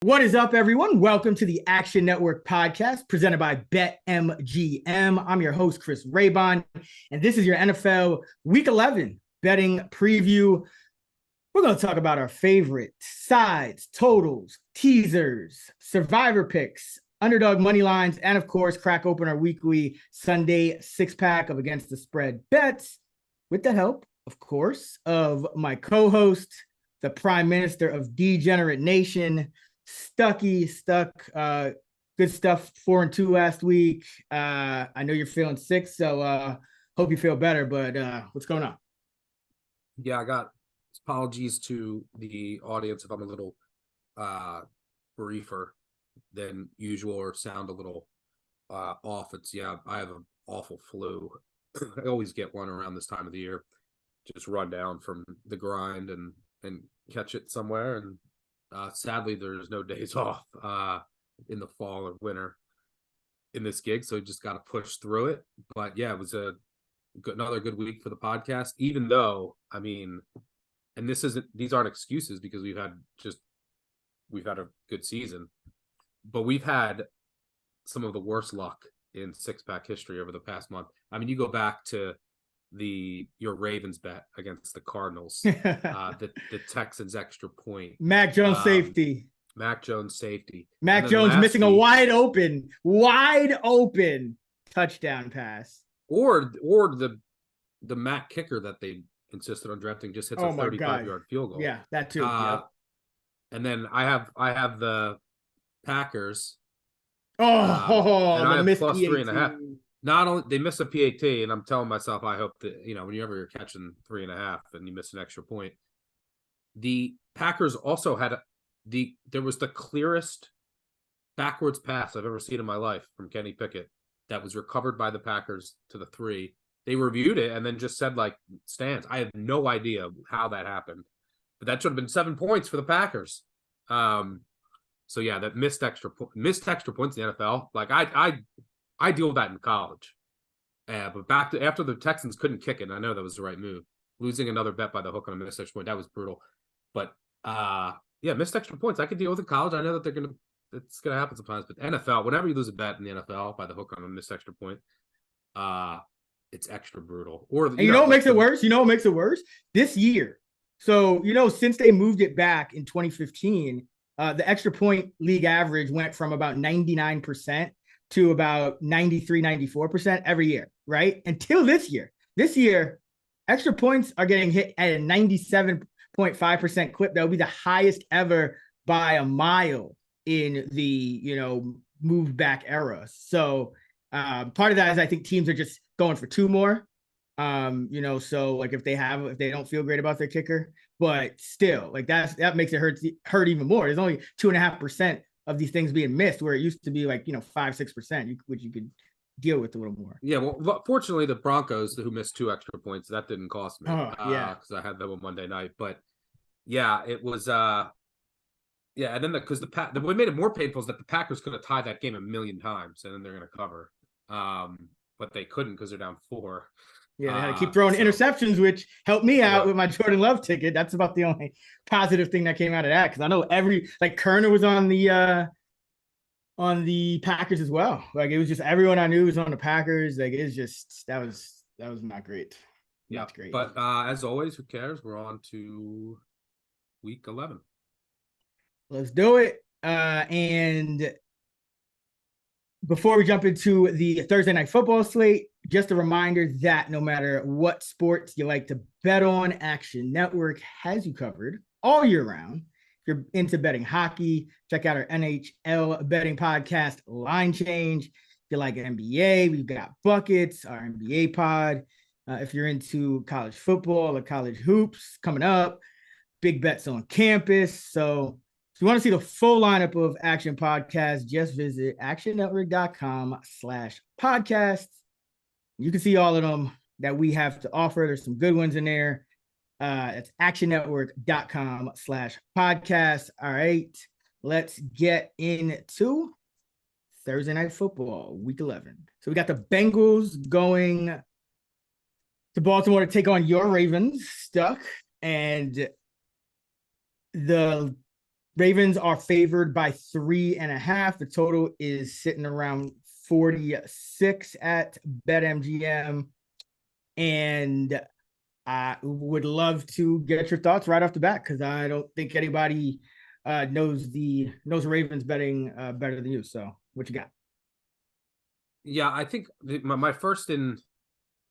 What is up, everyone? Welcome to the Action Network podcast presented by BetMGM. I'm your host, Chris Raybon, and this is your NFL Week 11 betting preview. We're going to talk about our favorite sides, totals, teasers, survivor picks, underdog money lines, and of course, crack open our weekly Sunday six-pack of Against the Spread bets with the help, of course, of my co-host, the Prime Minister of Degenerate Nation, Stuck. Good stuff. 4-2 last week. I know you're feeling sick, so hope you feel better. But what's going on? Yeah, I got apologies to the audience if I'm a little briefer than usual or sound a little off. I have an awful flu. I always get one around this time of the year. Just run down from the grind and catch it somewhere. And sadly, there's no days off in the fall or winter in this gig, so just got to push through it. But yeah, it was another good week for the podcast. Even though, I mean, and these aren't excuses because we've had a good season, but we've had some of the worst luck in six-pack history over the past month. I mean, you go back to your Ravens bet against the Cardinals, the Texans extra point, Mac Jones safety, Mac Jones missing a wide open touchdown pass, or the Mac kicker that they insisted on drafting just hits a 35-yard field goal. Yeah, that too. And then I have the Packers. And I have plus 3.5. Not only they miss a PAT, and I'm telling myself, I hope that, whenever you're catching 3.5 and you miss an extra point, the Packers also had there was the clearest backwards pass I've ever seen in my life from Kenny Pickett that was recovered by the Packers to the 3. They reviewed it and then just said, stands. I have no idea how that happened, but that should have been 7 points for the Packers. So yeah, that missed extra points in the NFL. I deal with that in college. But after the Texans couldn't kick it, and I know that was the right move. Losing another bet by the hook on a missed extra point, that was brutal. But missed extra points, I could deal with in college. I know that it's gonna happen sometimes. But NFL, whenever you lose a bet in the NFL by the hook on a missed extra point, it's extra brutal. You know what makes it worse? You know what makes it worse? This year. So, since they moved it back in 2015, the extra point league average went from about 99% to about 93, 94% every year, right? Until this year. This year, extra points are getting hit at a 97.5% clip. That would be the highest ever by a mile in the, moved back era. So part of that is I think teams are just going for 2 more. So if they don't feel great about their kicker, but still, that makes it hurt even more. There's only 2.5% of these things being missed, where it used to be 5-6%, which you could deal with a little more. Yeah, well, fortunately, the Broncos, who missed 2 extra points, that didn't cost me. Because I had them on Monday night. But yeah, it was. And then what made it more painful is that the Packers could have tied that game 1,000,000 times, and then they're going to cover, but they couldn't because they're down 4. Yeah, they had to keep throwing interceptions, which helped me out with my Jordan Love ticket. That's about the only positive thing that came out of that, because I know Kerner was on the Packers as well. It was just everyone I knew was on the Packers. It's just that was not great. Yeah, not great. But as always, who cares? We're on to week 11. Let's do it. And before we jump into the Thursday night football slate, just a reminder that no matter what sports you like to bet on, Action Network has you covered all year round. If you're into betting hockey, check out our NHL betting podcast, Line Change. If you like NBA, we've got Buckets, our NBA pod. If you're into college football or college hoops coming up, big bets on campus. So if you want to see the full lineup of Action podcasts, just visit actionnetwork.com/podcasts. You can see all of them that we have to offer. There's some good ones in there. It's actionnetwork.com/podcast. All right, let's get into Thursday night football, week 11. So we got the Bengals going to Baltimore to take on your Ravens, Stuck. And the Ravens are favored by 3.5. The total is sitting around 46 at BetMGM. And I would love to get your thoughts right off the bat, because I don't think anybody knows Ravens betting better than you. So what you got? Yeah, I think my first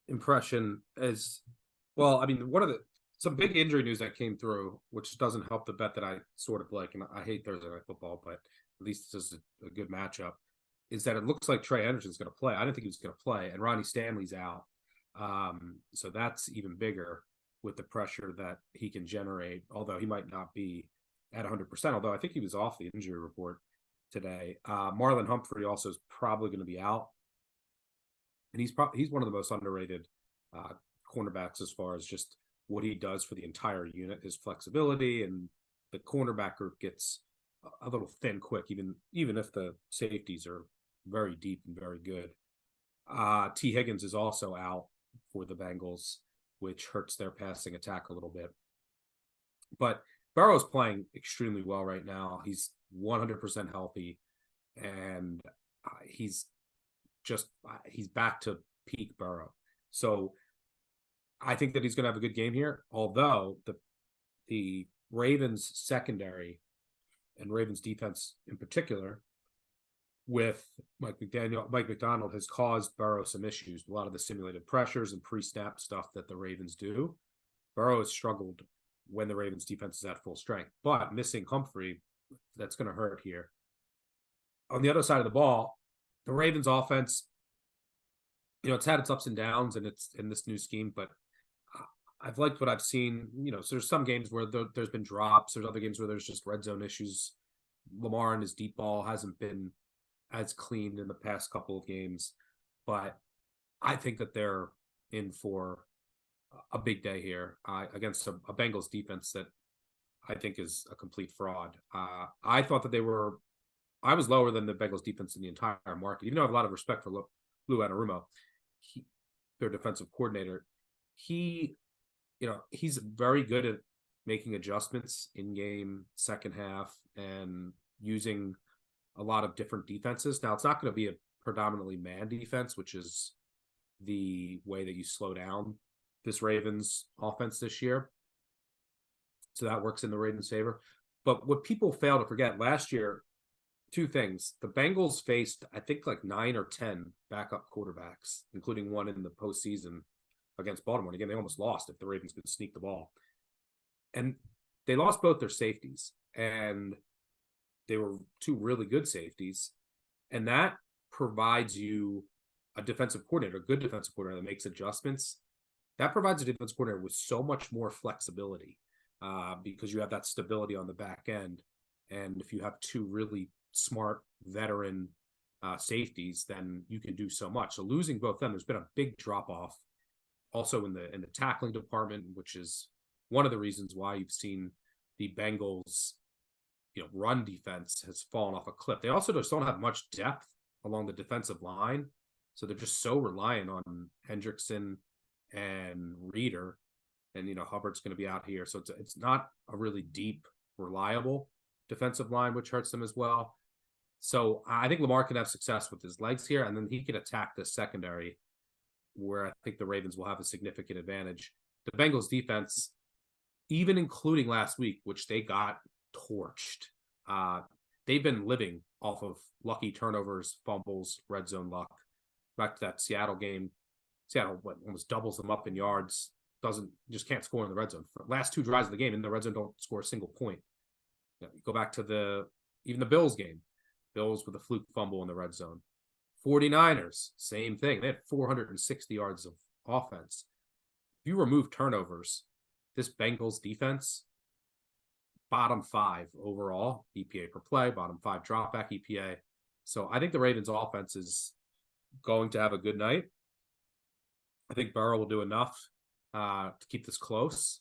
impression is, well, I mean, some big injury news that came through, which doesn't help the bet that I sort of like, and I hate Thursday Night Football, but at least this is a good matchup, is that it looks like Trey Anderson's going to play. I didn't think he was going to play, and Ronnie Stanley's out. So that's even bigger with the pressure that he can generate, although he might not be at 100%, although I think he was off the injury report today. Marlon Humphrey also is probably going to be out. And he's one of the most underrated cornerbacks as far as just what he does for the entire unit, his flexibility, and the cornerback group gets a little thin quick, even if the safeties are very deep and very good. T. Higgins is also out for the Bengals, which hurts their passing attack a little bit. But Burrow's playing extremely well right now. He's 100% healthy, and he's back to peak Burrow. So I think that he's going to have a good game here, although the Ravens secondary and Ravens defense in particular with Mike McDonald has caused Burrow some issues. A lot of the simulated pressures and pre-snap stuff that the Ravens do. Burrow has struggled when the Ravens defense is at full strength, but missing Humphrey, that's going to hurt here. On the other side of the ball, the Ravens offense, it's had its ups and downs and it's in this new scheme, but I've liked what I've seen. So there's some games where there's been drops. There's other games where there's just red zone issues. Lamar and his deep ball hasn't been as clean in the past couple of games, but I think that they're in for a big day here against a Bengals defense that I think is a complete fraud. I thought that I was lower than the Bengals defense in the entire market, even though I have a lot of respect for Lou Anarumo, their defensive coordinator. He's very good at making adjustments in game, second half, and using a lot of different defenses. Now, it's not going to be a predominantly man defense, which is the way that you slow down this Ravens offense this year. So that works in the Ravens' favor. But what people fail to forget, last year, two things. The Bengals faced, I think, like 9 or 10 backup quarterbacks, including one in the postseason against Baltimore. And again, they almost lost if the Ravens could sneak the ball. And they lost both their safeties. And they were two really good safeties. And that provides you a defensive coordinator, a good defensive coordinator that makes adjustments. That provides a defensive coordinator with so much more flexibility because you have that stability on the back end. And if you have two really smart veteran safeties, then you can do so much. So losing both them, there's been a big drop off also in the tackling department, which is one of the reasons why you've seen the Bengals run defense has fallen off a cliff. They also just don't have much depth along the defensive line. So they're just so reliant on Hendrickson and Reeder, and Hubbard's going to be out here. So it's not a really deep, reliable defensive line, which hurts them as well. So I think Lamar can have success with his legs here, and then he can attack the secondary, where I think the Ravens will have a significant advantage. The Bengals defense, even including last week, which they got torched, they've been living off of lucky turnovers, fumbles, red zone luck. Back to that Seattle game, Seattle almost doubles them up in yards, just can't score in the red zone. For the last two drives of the game in the red zone, don't score a single point. You go back to even the Bills game, Bills with a fluke fumble in the red zone. 49ers, same thing. They had 460 yards of offense. If you remove turnovers, this Bengals defense, bottom 5 overall EPA per play, bottom 5 dropback EPA. So I think the Ravens offense is going to have a good night. I think Burrow will do enough to keep this close.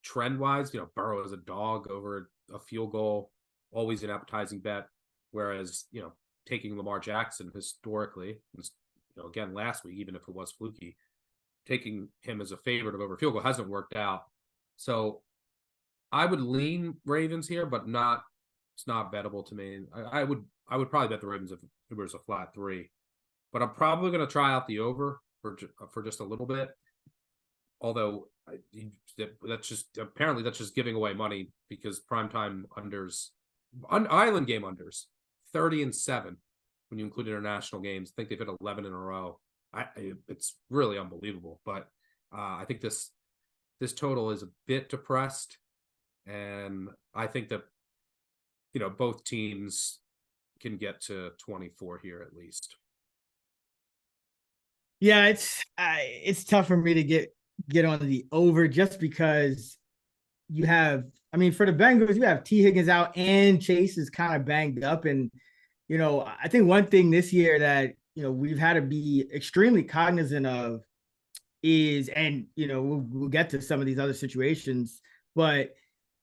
Trend-wise, Burrow is a dog over a field goal, always an appetizing bet. Whereas, taking Lamar Jackson historically, again, last week, even if it was fluky, taking him as a favorite of over field goal hasn't worked out. So I would lean Ravens here, but it's not bettable to me. I would probably bet the Ravens if it was a flat 3, but I'm probably going to try out the over for just a little bit. Although that's just giving away money because primetime island game unders 30-7 when you include international games. I think they've hit 11 in a row. It's really unbelievable, but I think this total is a bit depressed, and I think that both teams can get to 24 here at least. Yeah, it's tough for me to get on the over just because you have, I mean, for the Bengals, you have T. Higgins out and Chase is kind of banged up. And, I think one thing this year that, we've had to be extremely cognizant of is, and, we'll get to some of these other situations, but,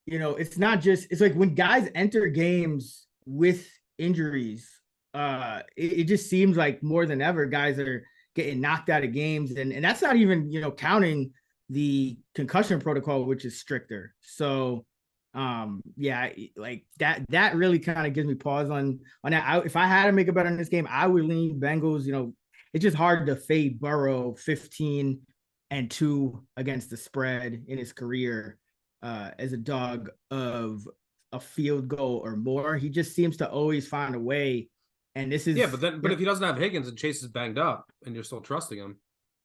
it's not just, it's like when guys enter games with injuries, it just seems like more than ever, guys are getting knocked out of games. And that's not even, counting the concussion protocol, which is stricter. So, yeah, like that really kind of gives me pause on that. If I had to make a bet on this game, I would lean Bengals. It's just hard to fade Burrow 15-2 against the spread in his career as a dog of a field goal or more. He just seems to always find a way. And this is but if he doesn't have Higgins and Chase is banged up and you're still trusting him,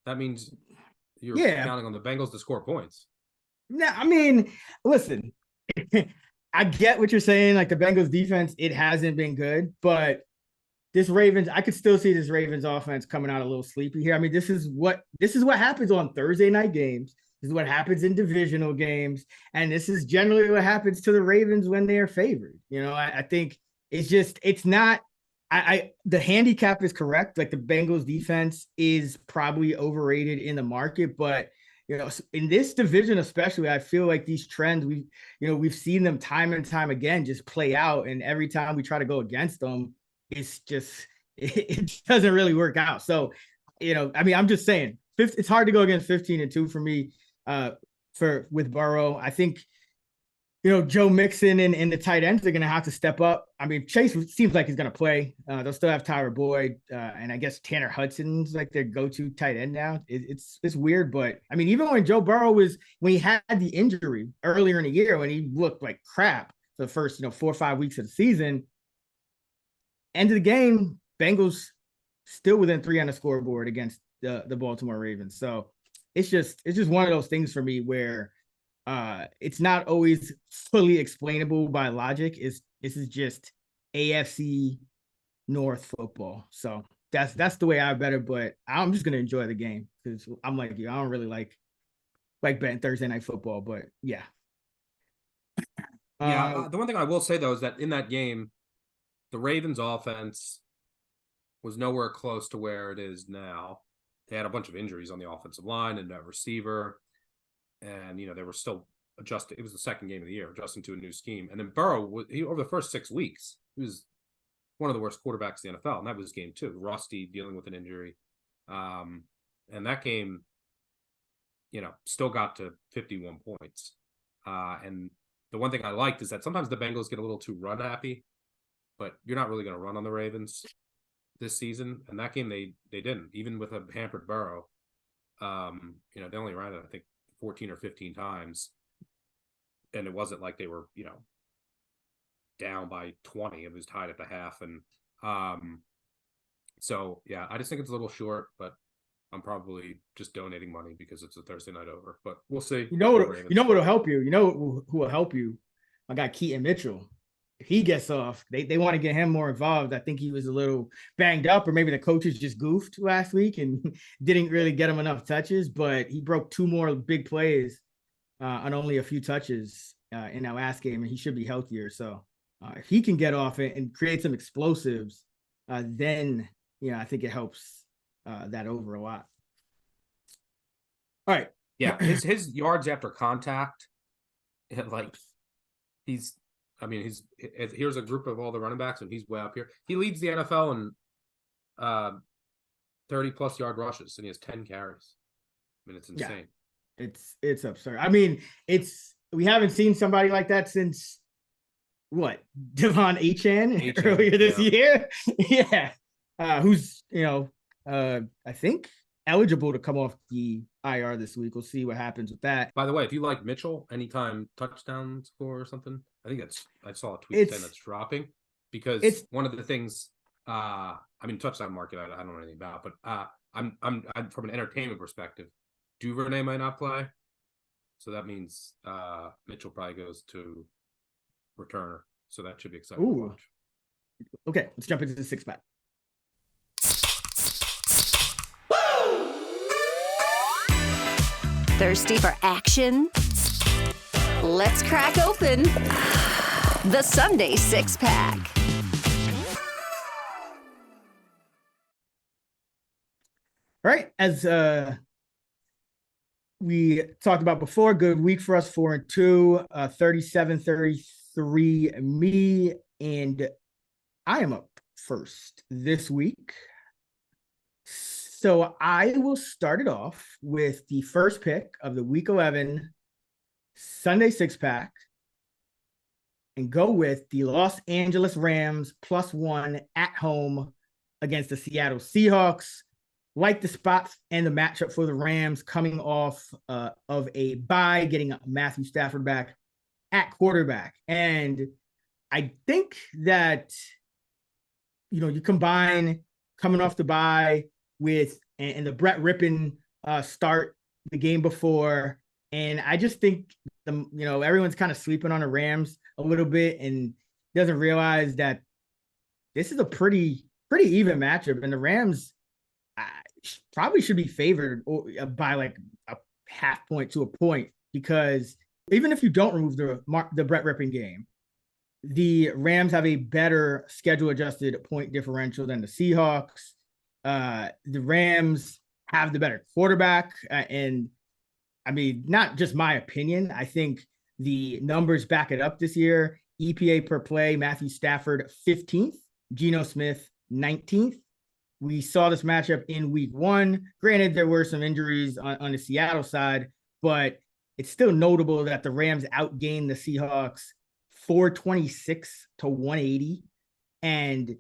that means you're counting on the Bengals to score points. No, I mean, listen, I get what you're saying. Like the Bengals defense, it hasn't been good, but this Ravens, I could still see this Ravens offense coming out a little sleepy here. I mean, this is what happens on Thursday night games. This is what happens in divisional games. And this is generally what happens to the Ravens when they are favored. I think it's not, the handicap is correct. Like the Bengals defense is probably overrated in the market, but in this division especially, I feel like these trends we've seen them time and time again just play out, and every time we try to go against them, it's just it doesn't really work out. So, I mean, I'm just saying, it's hard to go against 15-2 for me. With Burrow, I think Joe Mixon and the tight ends are going to have to step up. I mean, Chase seems like he's going to play. They'll still have Tyler Boyd, and I guess Tanner Hudson's like their go-to tight end now. It's weird, but I mean, even when Joe Burrow when he had the injury earlier in the year, when he looked like crap for the first 4 or 5 weeks of the season, end of the game, Bengals still within 3 on the scoreboard against the Baltimore Ravens. So it's just one of those things for me where it's not always fully explainable by logic. This is just AFC North football. So that's the way I bet it, but I'm just gonna enjoy the game because I'm like you. I don't really like betting Thursday night football, but yeah. The one thing I will say though is that in that game, the Ravens offense was nowhere close to where it is now. They had a bunch of injuries on the offensive line and that receiver. And, they were still adjusting. It was the second game of the year, adjusting to a new scheme. And then Burrow, over the first 6 weeks, he was one of the worst quarterbacks in the NFL. And that was game 2. Rusty dealing with an injury. And that game, still got to 51 points. And the one thing I liked is that sometimes the Bengals get a little too run happy, but you're not really going to run on the Ravens this season. And that game, they didn't, even with a hampered Burrow. They only ran it, I think, 14 or 15 times, and it wasn't like they were down by 20. It was tied at the half, and so yeah, I just think it's a little short, but I'm probably just donating money because it's a Thursday night over, but we'll see. What'll help you, who will help you? I got Keaton Mitchell. If he gets off, they want to get him more involved. I think he was a little banged up, or maybe the coaches just goofed last week and didn't really get him enough touches, but he broke 2 more big plays on only a few touches in that last game, and he should be healthier. So if he can get off it and create some explosives, then I think it helps that over a lot. All right. Yeah, his yards after contact, here's a group of all the running backs, and he's way up here. He leads the NFL in 30-plus yard rushes, and he has 10 carries. I mean, it's insane. Yeah. It's absurd. I mean, it's we haven't seen somebody like that since what? Devon Achane earlier this year. Yeah. Who's, I think eligible to come off the IR this week. We'll see what happens with that. By the way, if you like Mitchell, anytime touchdown score or something, I saw a tweet saying that's dropping because it's one of the things, touchdown market, I don't know anything about, but I'm from an entertainment perspective, Duvernay might not play. So that means Mitchell probably goes to returner. So that should be exciting to watch. Okay, let's jump into the 6-pack. Thirsty for action? Let's crack open the Sunday 6-pack. All right, as we talked about before, good week for us, 4-2, 37-33 me, and I am up first this week. So I will start it off with the first pick of the Week 11 Sunday 6-pack and go with the Los Angeles Rams +1 at home against the Seattle Seahawks. Like the spots and the matchup for the Rams coming off of a bye, getting Matthew Stafford back at quarterback. And I think that, you combine coming off the bye with and the Brett Rippon start the game before. And I just think everyone's kind of sleeping on the Rams a little bit and doesn't realize that this is a pretty even matchup. And the Rams probably should be favored by like a half point to a point, because even if you don't remove the Brett Rippon game, the Rams have a better schedule adjusted point differential than the Seahawks. The Rams have the better quarterback. And I mean, not just my opinion. I think the numbers back it up this year. EPA per play, Matthew Stafford 15th, Geno Smith 19th. We saw this matchup in week 1. Granted, there were some injuries on the Seattle side, but it's still notable that the Rams outgained the Seahawks 426-180 and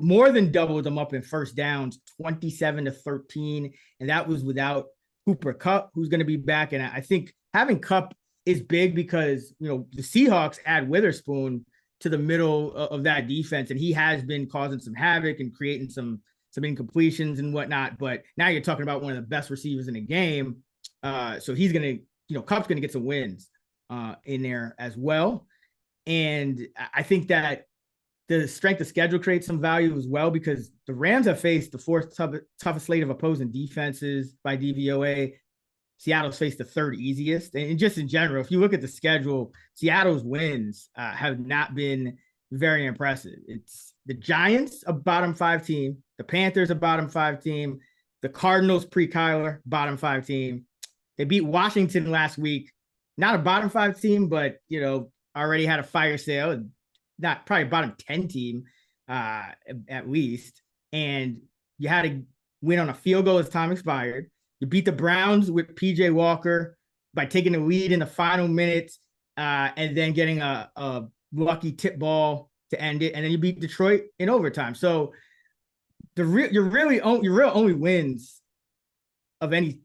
more than doubled them up in first downs, 27-13. And that was without Cooper Kupp, who's going to be back. And I think having Kupp is big because, the Seahawks add Witherspoon to the middle of that defense, and he has been causing some havoc and creating some incompletions and whatnot. But now you're talking about one of the best receivers in the game. So he's going to, Kupp's going to get some wins in there as well. And I think that the strength of schedule creates some value as well, because the Rams have faced the 4th toughest slate of opposing defenses by DVOA. Seattle's faced the 3rd easiest. And just in general, if you look at the schedule, Seattle's wins have not been very impressive. It's the Giants, a bottom 5 team. The Panthers, a bottom 5 team. The Cardinals, pre-Kyler, bottom 5 team. They beat Washington last week. Not a bottom 5 team, but, already had a fire sale. And not probably bottom 10 team at least. And you had to win on a field goal as time expired. You beat the Browns with PJ Walker by taking the lead in the final minutes and then getting a lucky tip ball to end it. And then you beat Detroit in overtime. So your real only wins of any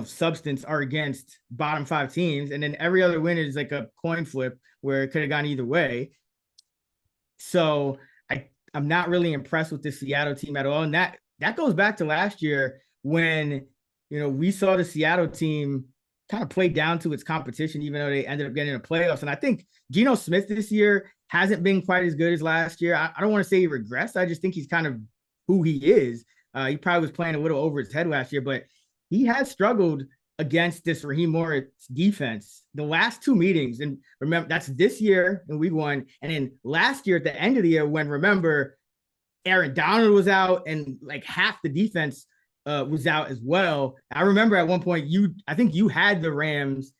substance are against bottom 5 teams. And then every other win is like a coin flip where it could have gone either way. So I'm not really impressed with the Seattle team at all. And that goes back to last year when, we saw the Seattle team kind of play down to its competition, even though they ended up getting in the playoffs. And I think Geno Smith this year hasn't been quite as good as last year. I don't want to say he regressed. I just think he's kind of who he is. He probably was playing a little over his head last year, but he has struggled against this Raheem Morris defense the last 2 meetings. And remember, that's this year in week 1. And then last year at the end of the year, when remember, Aaron Donald was out and like half the defense was out as well. I remember at one point, I think you had the Rams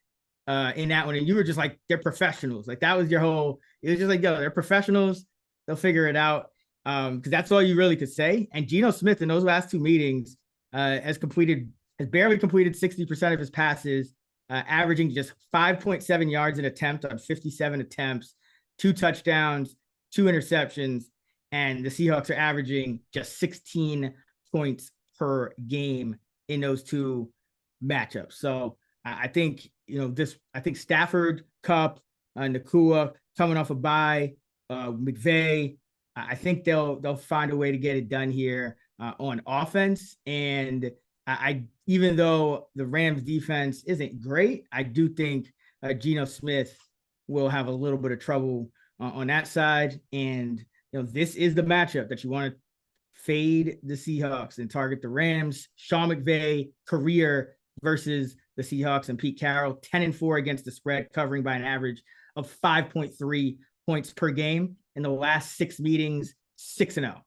in that one, and you were just like, they're professionals. Like that was your whole, it was just like, yo, they're professionals. They'll figure it out. Because that's all you really could say. And Geno Smith in those last 2 meetings has barely completed 60% of his passes. averaging just 5.7 yards an attempt on 57 attempts, 2 touchdowns, 2 interceptions, and the Seahawks are averaging just 16 points per game in those 2 matchups. So I think, I think Stafford, Kupp, Nakua coming off a bye, McVay, I think they'll find a way to get it done here on offense. And I even though the Rams defense isn't great, I do think Geno Smith will have a little bit of trouble on that side. And this is the matchup that you want to fade the Seahawks and target the Rams. Sean McVay career versus the Seahawks and Pete Carroll, 10-4 against the spread, covering by an average of 5.3 points per game. In the last 6 meetings, 6-0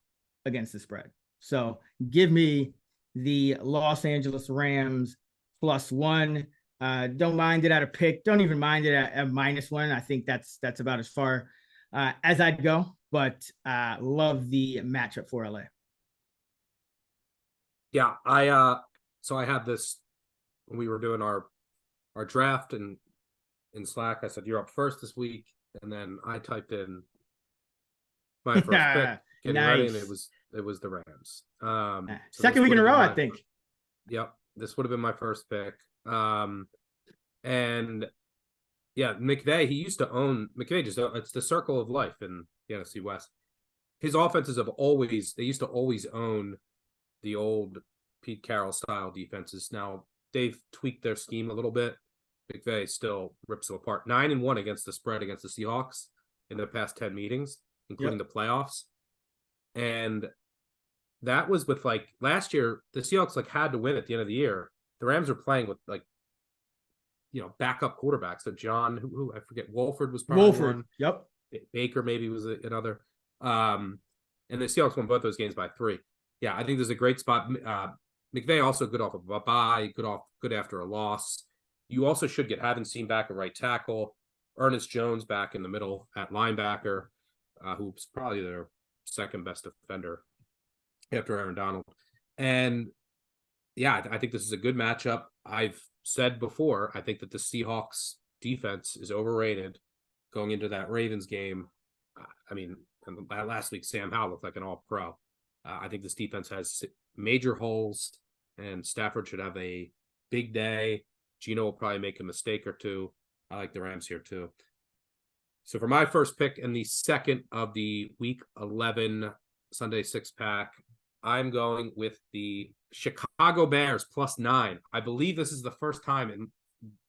against the spread. So give me the Los Angeles Rams +1. Don't mind it at a pick. Don't even mind it at -1. I think that's about as far as I'd go, but love the matchup for LA. Yeah, so I had this when we were doing our draft and in Slack. I said, you're up first this week. And then I typed in my first pick, getting ready, and it was the Rams. So second week in a row, I think. Yep, this would have been my first pick. And yeah, McVay, it's the circle of life in the NFC West. His offenses they used to always own the old Pete Carroll style defenses. Now they've tweaked their scheme a little bit. McVay still rips them apart. 9-1 against the spread against the Seahawks in the past 10 meetings, including the playoffs. And that was with last year, the Seahawks had to win at the end of the year. The Rams were playing with backup quarterbacks. So John, who I forget, Wolford was probably one. Yep. Baker maybe was another. And the Seahawks won both those games by 3. Yeah, I think there's a great spot. McVay also good off of a bye, good after a loss. You also should haven't seen back a right tackle. Ernest Jones back in the middle at linebacker, who's probably their second best defender after Aaron Donald. And yeah, I think this is a good matchup. I've said before, I think that the Seahawks defense is overrated going into that Ravens game. I mean, last week, Sam Howell looked like an all-pro. I think this defense has major holes, and Stafford should have a big day. Geno will probably make a mistake or two. I like the Rams here too. So for my first pick and the second of the Week 11 Sunday 6-pack, I'm going with the Chicago Bears +9. I believe this is the first time in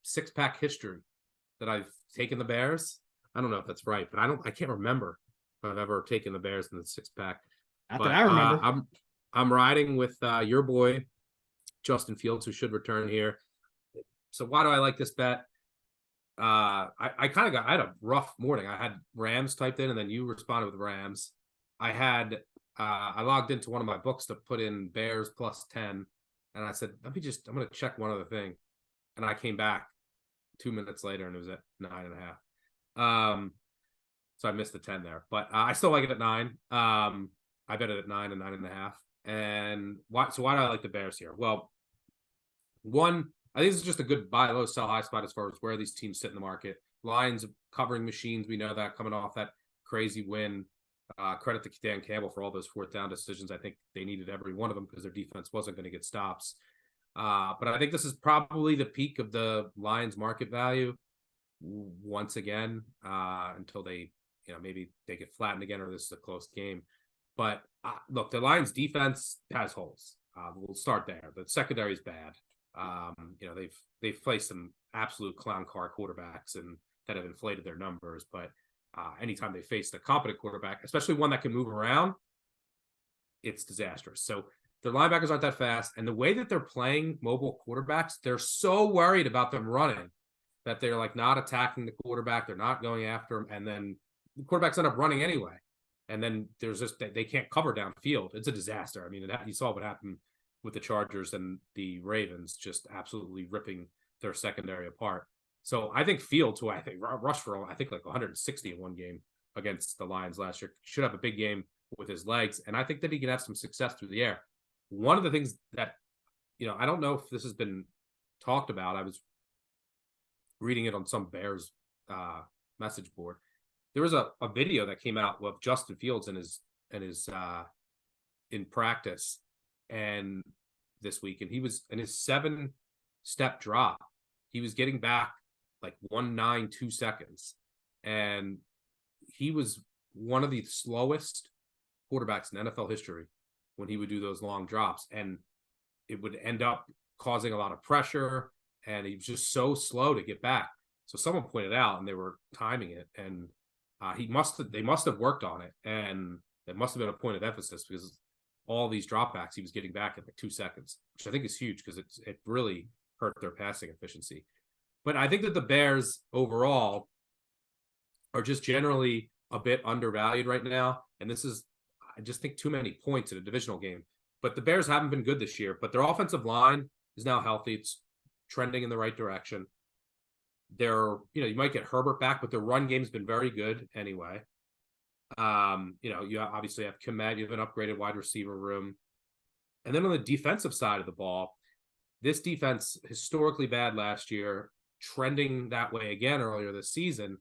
6-pack history that I've taken the Bears. I don't know if that's right, but I can't remember if I've ever taken the Bears in the 6-pack. Not that I remember. I'm riding with your boy Justin Fields, who should return here. So why do I like this bet? I had a rough morning. I had Rams typed in, and then you responded with Rams. I logged into one of my books to put in Bears +10, and I said, I'm going to check one other thing. And I came back 2 minutes later, and it was at 9.5. So I missed the 10 there, but I still like it at 9. I bet it at 9 and 9.5. And why do I like the Bears here? Well, one, I think this is just a good buy low, sell high spot as far as where these teams sit in the market. Lions covering machines. We know that coming off that crazy win. Credit to Dan Campbell for all those 4th down decisions. I think they needed every one of them because their defense wasn't going to get stops. But I think this is probably the peak of the Lions market value once again, until they, maybe they get flattened again, or this is a close game. But look, the Lions defense has holes. We'll start there. The secondary is bad. They've faced some absolute clown car quarterbacks and that have inflated their numbers. But anytime they face a competent quarterback, especially one that can move around, it's disastrous. So their linebackers aren't that fast. And the way that they're playing mobile quarterbacks, they're so worried about them running that they're not attacking the quarterback. They're not going after him. And then the quarterbacks end up running anyway. And then there's just, they can't cover downfield. It's a disaster. I mean, you saw what happened with the Chargers and the Ravens, just absolutely ripping their secondary apart. So I think Fields, who I think rushed for, 160 in one game against the Lions last year, should have a big game with his legs. And I think that he can have some success through the air. One of the things that, I don't know if this has been talked about. I was reading it on some Bears message board. There was a video that came out with Justin Fields in his in practice and this week, and he was in his 7-step drop. He was getting back like 1.92 seconds, and he was one of the slowest quarterbacks in NFL history when he would do those long drops, and it would end up causing a lot of pressure, and he was just so slow to get back. So someone pointed out, and they were timing it, and they must have worked on it, and it must have been a point of emphasis because all these dropbacks he was getting back in like 2 seconds, which I think is huge because it really hurt their passing efficiency. But I think that the Bears overall are just generally a bit undervalued right now, and this is, I just think, too many points in a divisional game. But the Bears haven't been good this year, but their offensive line is now healthy. It's trending in the right direction. You might get Herbert back, but their run game has been very good anyway. You obviously have Kmet, you have an upgraded wide receiver room. And then on the defensive side of the ball, this defense, historically bad last year, trending that way again earlier this season.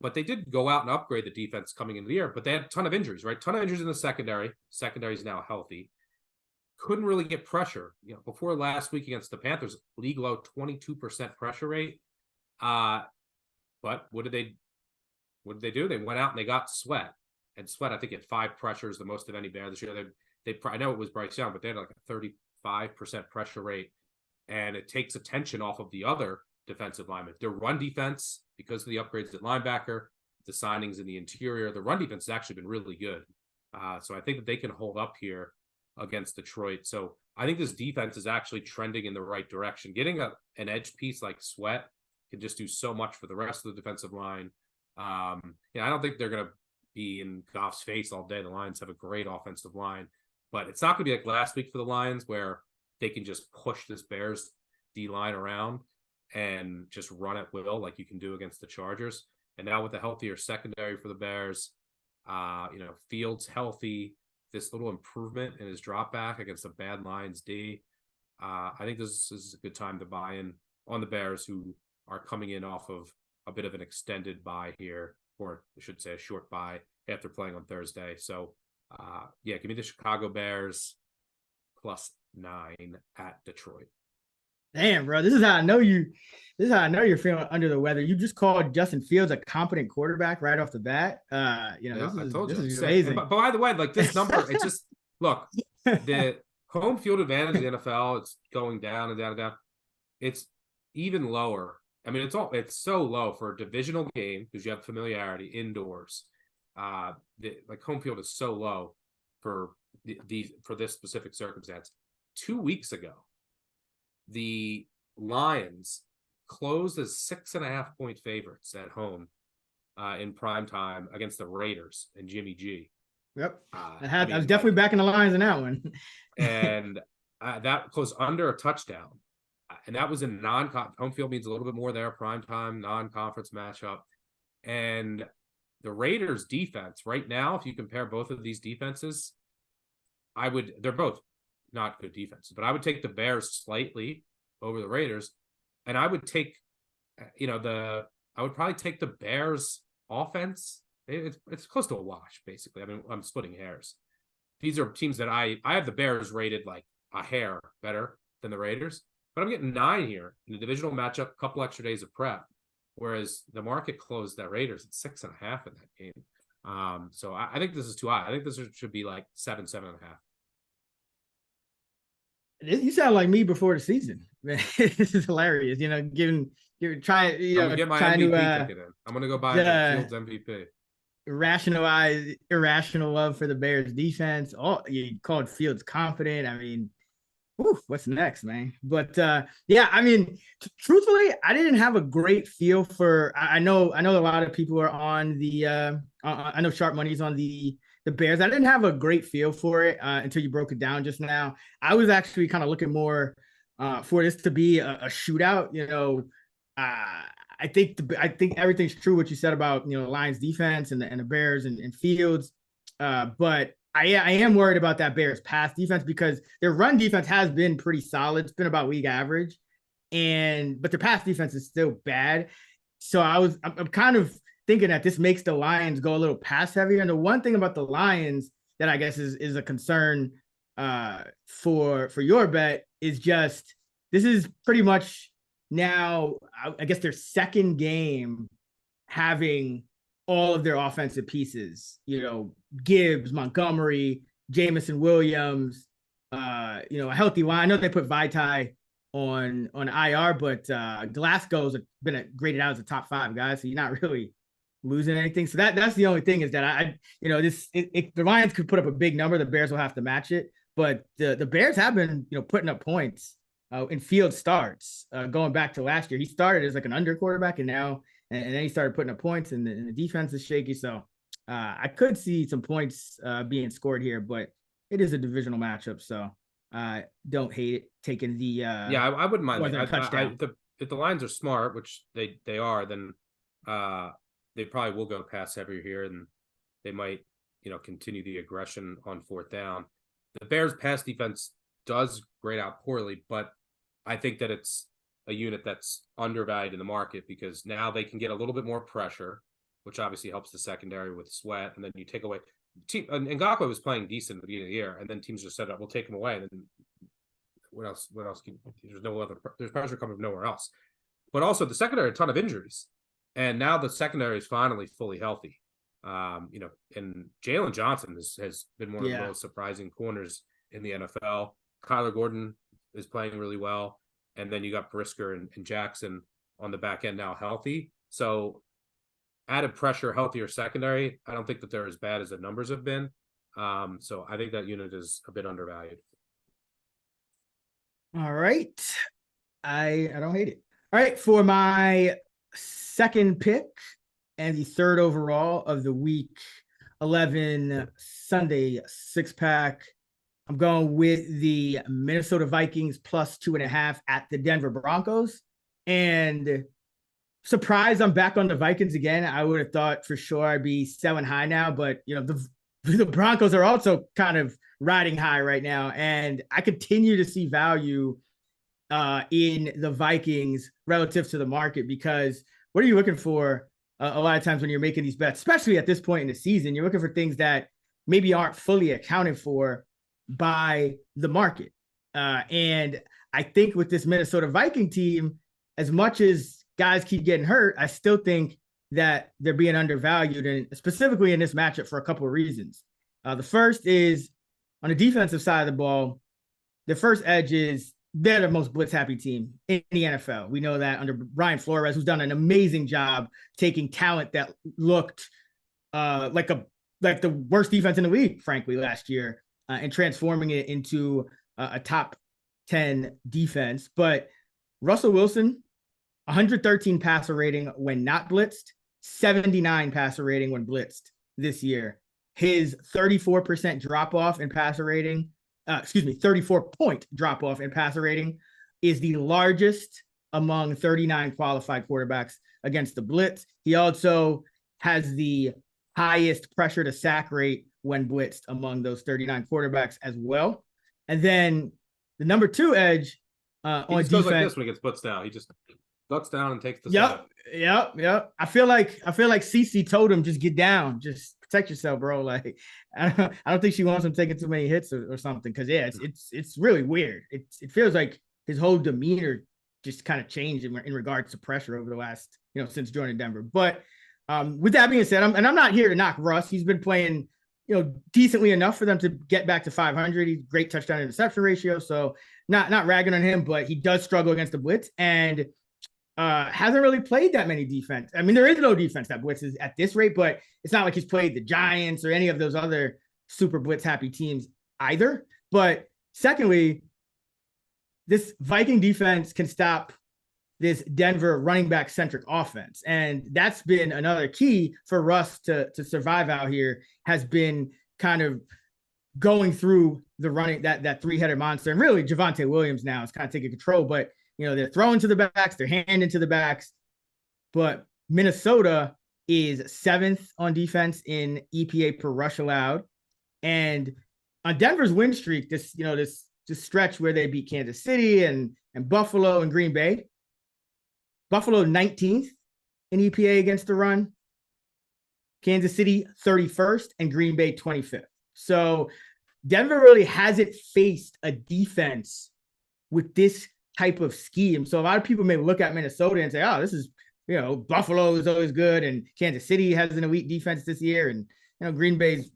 But they did go out and upgrade the defense coming into the year, but they had a ton of injuries, right? Ton of injuries in the secondary. Secondary is now healthy. Couldn't really get pressure. Before last week against the Panthers, league low 22% pressure rate. But what did they do? They went out and they got Sweat. And Sweat, I think, had 5 pressures, the most of any Bear this year. I know it was Bryce Young, but they had like a 35% pressure rate. And it takes attention off of the other defensive linemen. Their run defense, because of the upgrades at linebacker, the signings in the interior, the run defense has actually been really good. So I think that they can hold up here against Detroit. So I think this defense is actually trending in the right direction. Getting an edge piece like Sweat can just do so much for the rest of the defensive line. I don't think they're going to be in Goff's face all day. The Lions have a great offensive line, but it's not going to be like last week for the Lions where they can just push this Bears D-line around and just run at will like you can do against the Chargers. And now with the healthier secondary for the Bears, Fields healthy, this little improvement in his drop back against a bad Lions D. I think this is a good time to buy in on the Bears, who are coming in off of a bit of an extended bye here, or I should say a short bye after playing on Thursday. So, give me the Chicago Bears +9 at Detroit. Damn, bro, this is how I know you're feeling under the weather. You just called Justin Fields a competent quarterback right off the bat. I told you. This is amazing. But by the way, like this number, it's just look, the home field advantage in the NFL, it's going down and down and down. It's even lower. I mean, it's so low for a divisional game because you have familiarity indoors. Home field is so low for this specific circumstance. 2 weeks ago, the Lions closed as 6.5-point favorites at home in prime time against the Raiders and Jimmy G. Yep, I was definitely backing the Lions in that one. And that closed under a touchdown. And that was in home field means a little bit more there, prime time, non-conference matchup. And the Raiders defense right now, if you compare both of these defenses, they're both not good defenses, but I would take the Bears slightly over the Raiders. And I would take, I would probably take the Bears offense. It's close to a wash, basically. I mean, I'm splitting hairs. These are teams that I have the Bears rated like a hair better than the Raiders. But I'm getting 9 here in the divisional matchup, a couple extra days of prep, whereas the market closed that Raiders at 6.5 in that game. So I think this is too high. I think this should be like 7.5. You sound like me before the season. Man, this is hilarious. I'm gonna get my MVP ticket in. I'm gonna go buy Fields MVP. Irrational love for the Bears defense. Oh, you called Fields confident. I mean, what's next, man? But truthfully, I didn't have a great feel for. I know a lot of people are on the. I know Sharp Money's on the Bears. I didn't have a great feel for it until you broke it down just now. I was actually kind of looking more for this to be a shootout. I think everything's true what you said about Lions defense and the Bears and Fields, but I am worried about that Bears pass defense because their run defense has been pretty solid. It's been about league average. but their pass defense is still bad. So I'm kind of thinking that this makes the Lions go a little pass heavier. And the one thing about the Lions that I guess is a concern for your bet is just, this is pretty much now, I guess, their second game having all of their offensive pieces, Gibbs, Montgomery, Jamison Williams, a healthy line. I know they put Vitae on IR, but Glasgow's been graded out as a top 5 guy, so you're not really losing anything. So that's the only thing, is that the Lions could put up a big number, the Bears will have to match it. But the Bears have been putting up points in field starts going back to last year. He started as like an under quarterback, and then he started putting up points, and the defense is shaky. So I could see some points being scored here, but it is a divisional matchup, so don't hate it taking the I wouldn't mind touchdown. If the Lions are smart, which they are, then they probably will go pass heavier here, and they might continue the aggression on 4th down. The Bears pass defense does grade out poorly, but I think that it's a unit that's undervalued in the market, because now they can get a little bit more pressure, which obviously helps the secondary with Sweat, and then you take away Ngakoue was playing decent at the beginning of the year, and then teams just said, we'll take him away. And then what else? There's pressure coming from nowhere else. But also the secondary, a ton of injuries, and now the secondary is finally fully healthy. And Jalen Johnson has been one of the most surprising corners in the NFL. Kyler Gordon is playing really well, and then you got Brisker and Jackson on the back end now healthy. So added pressure, healthier secondary. I don't think that they're as bad as the numbers have been. So I think that unit is a bit undervalued. All right. I don't hate it. All right. For my second pick and the third overall of the week 11 Sunday 6-pack, I'm going with the Minnesota Vikings plus 2.5 at the Denver Broncos. And surprised I'm back on the Vikings again. I would have thought for sure I'd be selling high now, but the Broncos are also kind of riding high right now, and I continue to see value in the Vikings relative to the market, because what are you looking for a lot of times when you're making these bets, especially at this point in the season? You're looking for things that maybe aren't fully accounted for by the market. And I think with this Minnesota Viking team, as much as guys keep getting hurt, I still think that they're being undervalued, and specifically in this matchup for a couple of reasons. The first is on the defensive side of the ball, the first edge is they're the most blitz-happy team in the NFL. We know that under Brian Flores, who's done an amazing job taking talent that looked like the worst defense in the league, frankly, last year, and transforming it into a top 10 defense. But Russell Wilson, 113 passer rating when not blitzed, 79 passer rating when blitzed this year. His 34% drop-off in passer rating, 34-point drop-off in passer rating is the largest among 39 qualified quarterbacks against the blitz. He also has the highest pressure to sack rate when blitzed among those 39 quarterbacks as well. And then the number 2 edge on defense. He goes like this when he gets blitzed out. He just ducks down and takes the Yep. I feel like CeCe told him, just get down, just protect yourself, bro. Like, I don't think she wants him taking too many hits or something. Cause it's really weird. It feels like his whole demeanor just kind of changed in regards to pressure over the last, since joining Denver. But with that being said, I'm not here to knock Russ. He's been playing, decently enough for them to get back to 500. He's great touchdown interception ratio. So not ragging on him, but he does struggle against the blitz and hasn't really played that many defense. I mean, there is no defense that blitzes at this rate, but it's not like he's played the Giants or any of those other super blitz happy teams either. But secondly, this Viking defense can stop this Denver running back centric offense. And that's been another key for Russ to survive out here, has been kind of going through the running, that 3-headed monster. And really Javonte Williams now is kind of taking control, but they're throwing to the backs, they're handing to the backs. But Minnesota is 7th on defense in EPA per rush allowed. And on Denver's win streak, this stretch where they beat Kansas City and Buffalo and Green Bay. Buffalo 19th in EPA against the run. Kansas City 31st and Green Bay 25th. So Denver really hasn't faced a defense with this type of scheme. So a lot of people may look at Minnesota and say, oh, this is, Buffalo is always good and Kansas City has an elite defense this year. And, Green Bay's,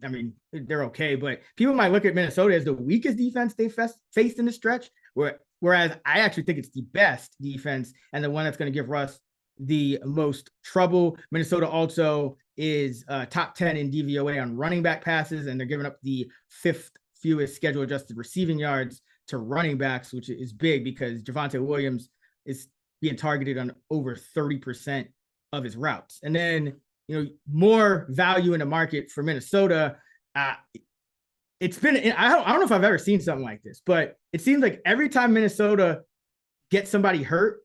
they're okay. But people might look at Minnesota as the weakest defense they faced in the stretch, whereas I actually think it's the best defense and the one that's going to give Russ the most trouble. Minnesota also is top 10 in DVOA on running back passes, and they're giving up the 5th fewest schedule adjusted receiving yards to running backs, which is big because Javonte Williams is being targeted on over 30% of his routes. And then, more value in the market for Minnesota. It's been, I don't know if I've ever seen something like this, but it seems like every time Minnesota gets somebody hurt,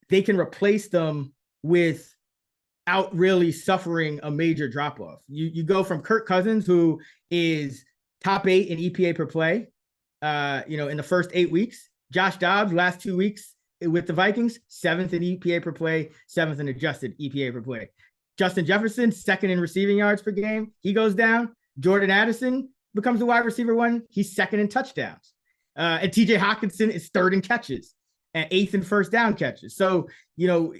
they can replace them without really suffering a major drop-off. You go from Kirk Cousins, who is top 8 in EPA per play, in the first 8 weeks. Josh Dobbs, last 2 weeks with the Vikings, 7th in EPA per play, 7th in adjusted EPA per play. Justin Jefferson, 2nd in receiving yards per game. He goes down. Jordan Addison becomes the wide receiver 1. He's 2nd in touchdowns. And TJ Hawkinson is 3rd in catches and 8th in first down catches. So, you're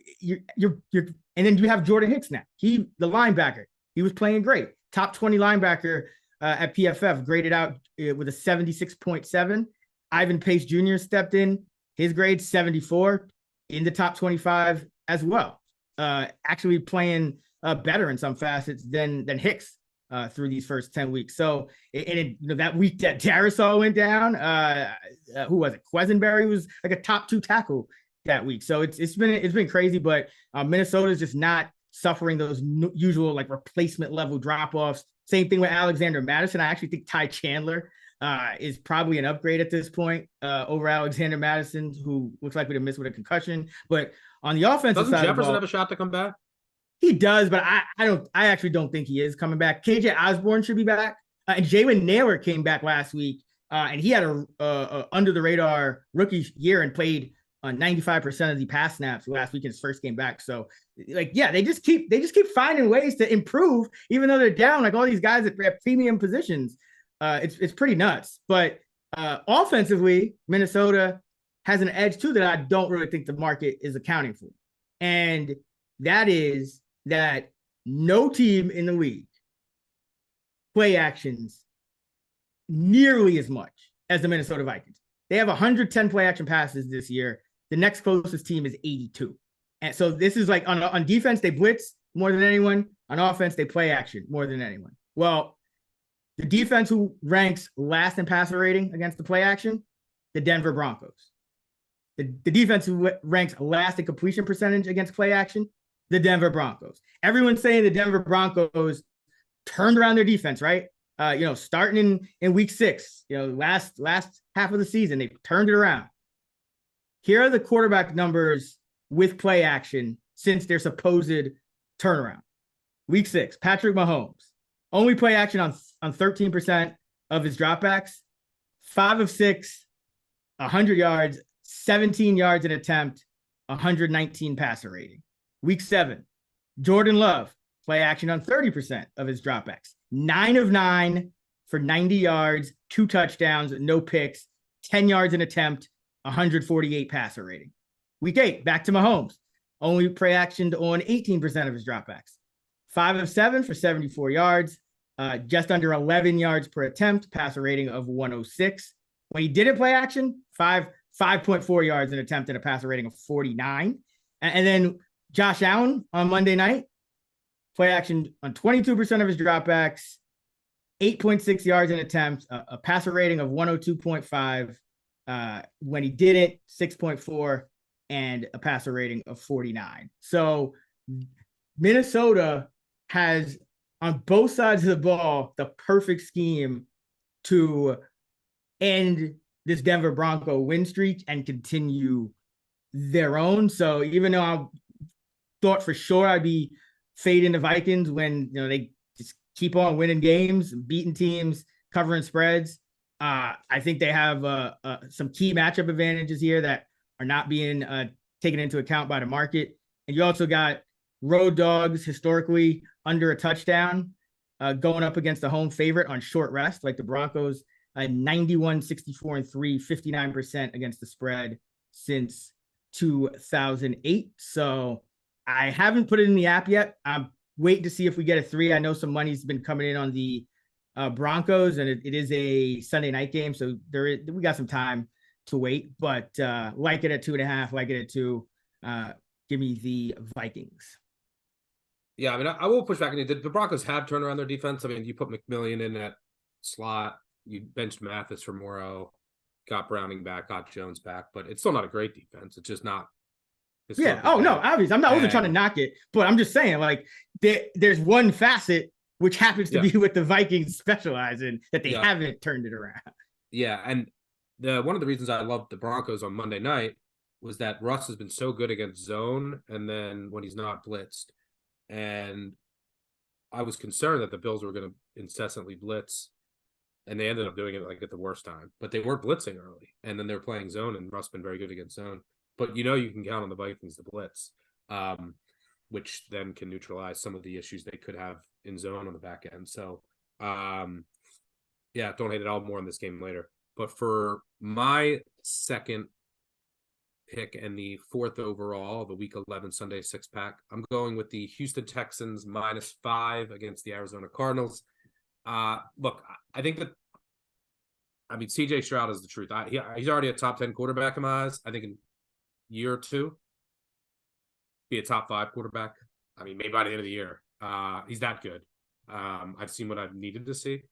and then you have Jordan Hicks now. The linebacker, he was playing great. Top 20 linebacker at PFF, graded out with a 76.7. Ivan Pace Jr. stepped in. His grade 74 in the top 25 as well. Actually playing better in some facets than Hicks through these first 10 weeks. So that week that Darisaw went down, who was it? Quesenberry was like a top 2 tackle that week. So it's been crazy, but Minnesota is just not suffering those usual like replacement level drop-offs. Same thing with Alexander Madison. I actually think Ty Chandler is probably an upgrade at this point over Alexander Madison, who looks likely to miss with a concussion. But on the offensive side, Jefferson have a shot to come back? He does, but I actually don't think he is coming back. KJ Osborne should be back, and Jalen Naylor came back last week, and he had a under the radar rookie year and played 95% of the pass snaps last week in his first game back. So, they just keep finding ways to improve, even though they're down. Like all these guys at premium positions, it's pretty nuts. But offensively, Minnesota has an edge too that I don't really think the market is accounting for, and that is that no team in the league play actions nearly as much as the Minnesota Vikings. They have 110 play action passes this year. The next closest team is 82. And so this is like on defense, they blitz more than anyone. On offense, they play action more than anyone. Well, the defense who ranks last in passer rating against the play action, the Denver Broncos. The defense who ranks last in completion percentage against play action, the Denver Broncos. Everyone's saying the Denver Broncos turned around their defense, right? Starting in week 6, last half of the season, they turned it around. Here are the quarterback numbers with play action since their supposed turnaround. Week 6, Patrick Mahomes, only play action on 13% of his dropbacks, 5 of 6, 100 yards, 17 yards an attempt, 119 passer rating. Week 7, Jordan Love, play action on 30% of his dropbacks, 9 of 9 for 90 yards, 2 touchdowns, no picks, 10 yards an attempt, 148 passer rating. Week 8, back to Mahomes, only play actioned on 18% of his dropbacks, 5 of 7 for 74 yards, just under 11 yards per attempt, passer rating of 106. When he didn't play action, 5.4 yards an attempt and a passer rating of 49. And then Josh Allen on Monday night, play action on 22% of his dropbacks, 8.6 yards an attempt, a passer rating of 102.5. When he didn't, 6.4, and a passer rating of 49. So Minnesota has, on both sides of the ball, the perfect scheme to end this Denver Bronco win streak and continue their own. So even though I thought for sure I'd be fading the Vikings when they just keep on winning games, beating teams, covering spreads, I think they have some key matchup advantages here that are not being taken into account by the market. And you also got road dogs historically under a touchdown going up against the home favorite on short rest, like the Broncos, 91, 64, and 3, 59% against the spread since 2008. So I haven't put it in the app yet. I'm waiting to see if we get a 3. I know some money's been coming in on the Broncos, and it is a Sunday night game, so we got some time to wait. But like it at 2.5, like it at 2. Give me the Vikings. Yeah, I mean, I will push back. The Broncos have turned around their defense. I mean, you put McMillian in that slot, you benched Mathis for Morrow, got Browning back, got Jones back, but it's still not a great defense. It's just not. Yeah. Oh no, obviously, I wasn't trying to knock it, but I'm just saying, like, there's one facet which happens to be what the Vikings specialize in, that they haven't turned it around. Yeah, and one of the reasons I loved the Broncos on Monday night was that Russ has been so good against zone, and then when he's not blitzed. And I was concerned that the Bills were going to incessantly blitz, and they ended up doing it like at the worst time. But they weren't blitzing early, and then they're playing zone, and Russ been very good against zone. But you can count on the Vikings to blitz, which then can neutralize some of the issues they could have in zone on the back end. So, don't hate it all more in this game later. But for my second pick and the 4th overall, the Week 11 Sunday 6-pack, I'm going with the Houston Texans -5 against the Arizona Cardinals. Look, I think that, C.J. Stroud is the truth. He's already a top 10 quarterback in my eyes. I think in a year or two, be a top 5 quarterback. Maybe by the end of the year. He's that good. I've seen what I've needed to see.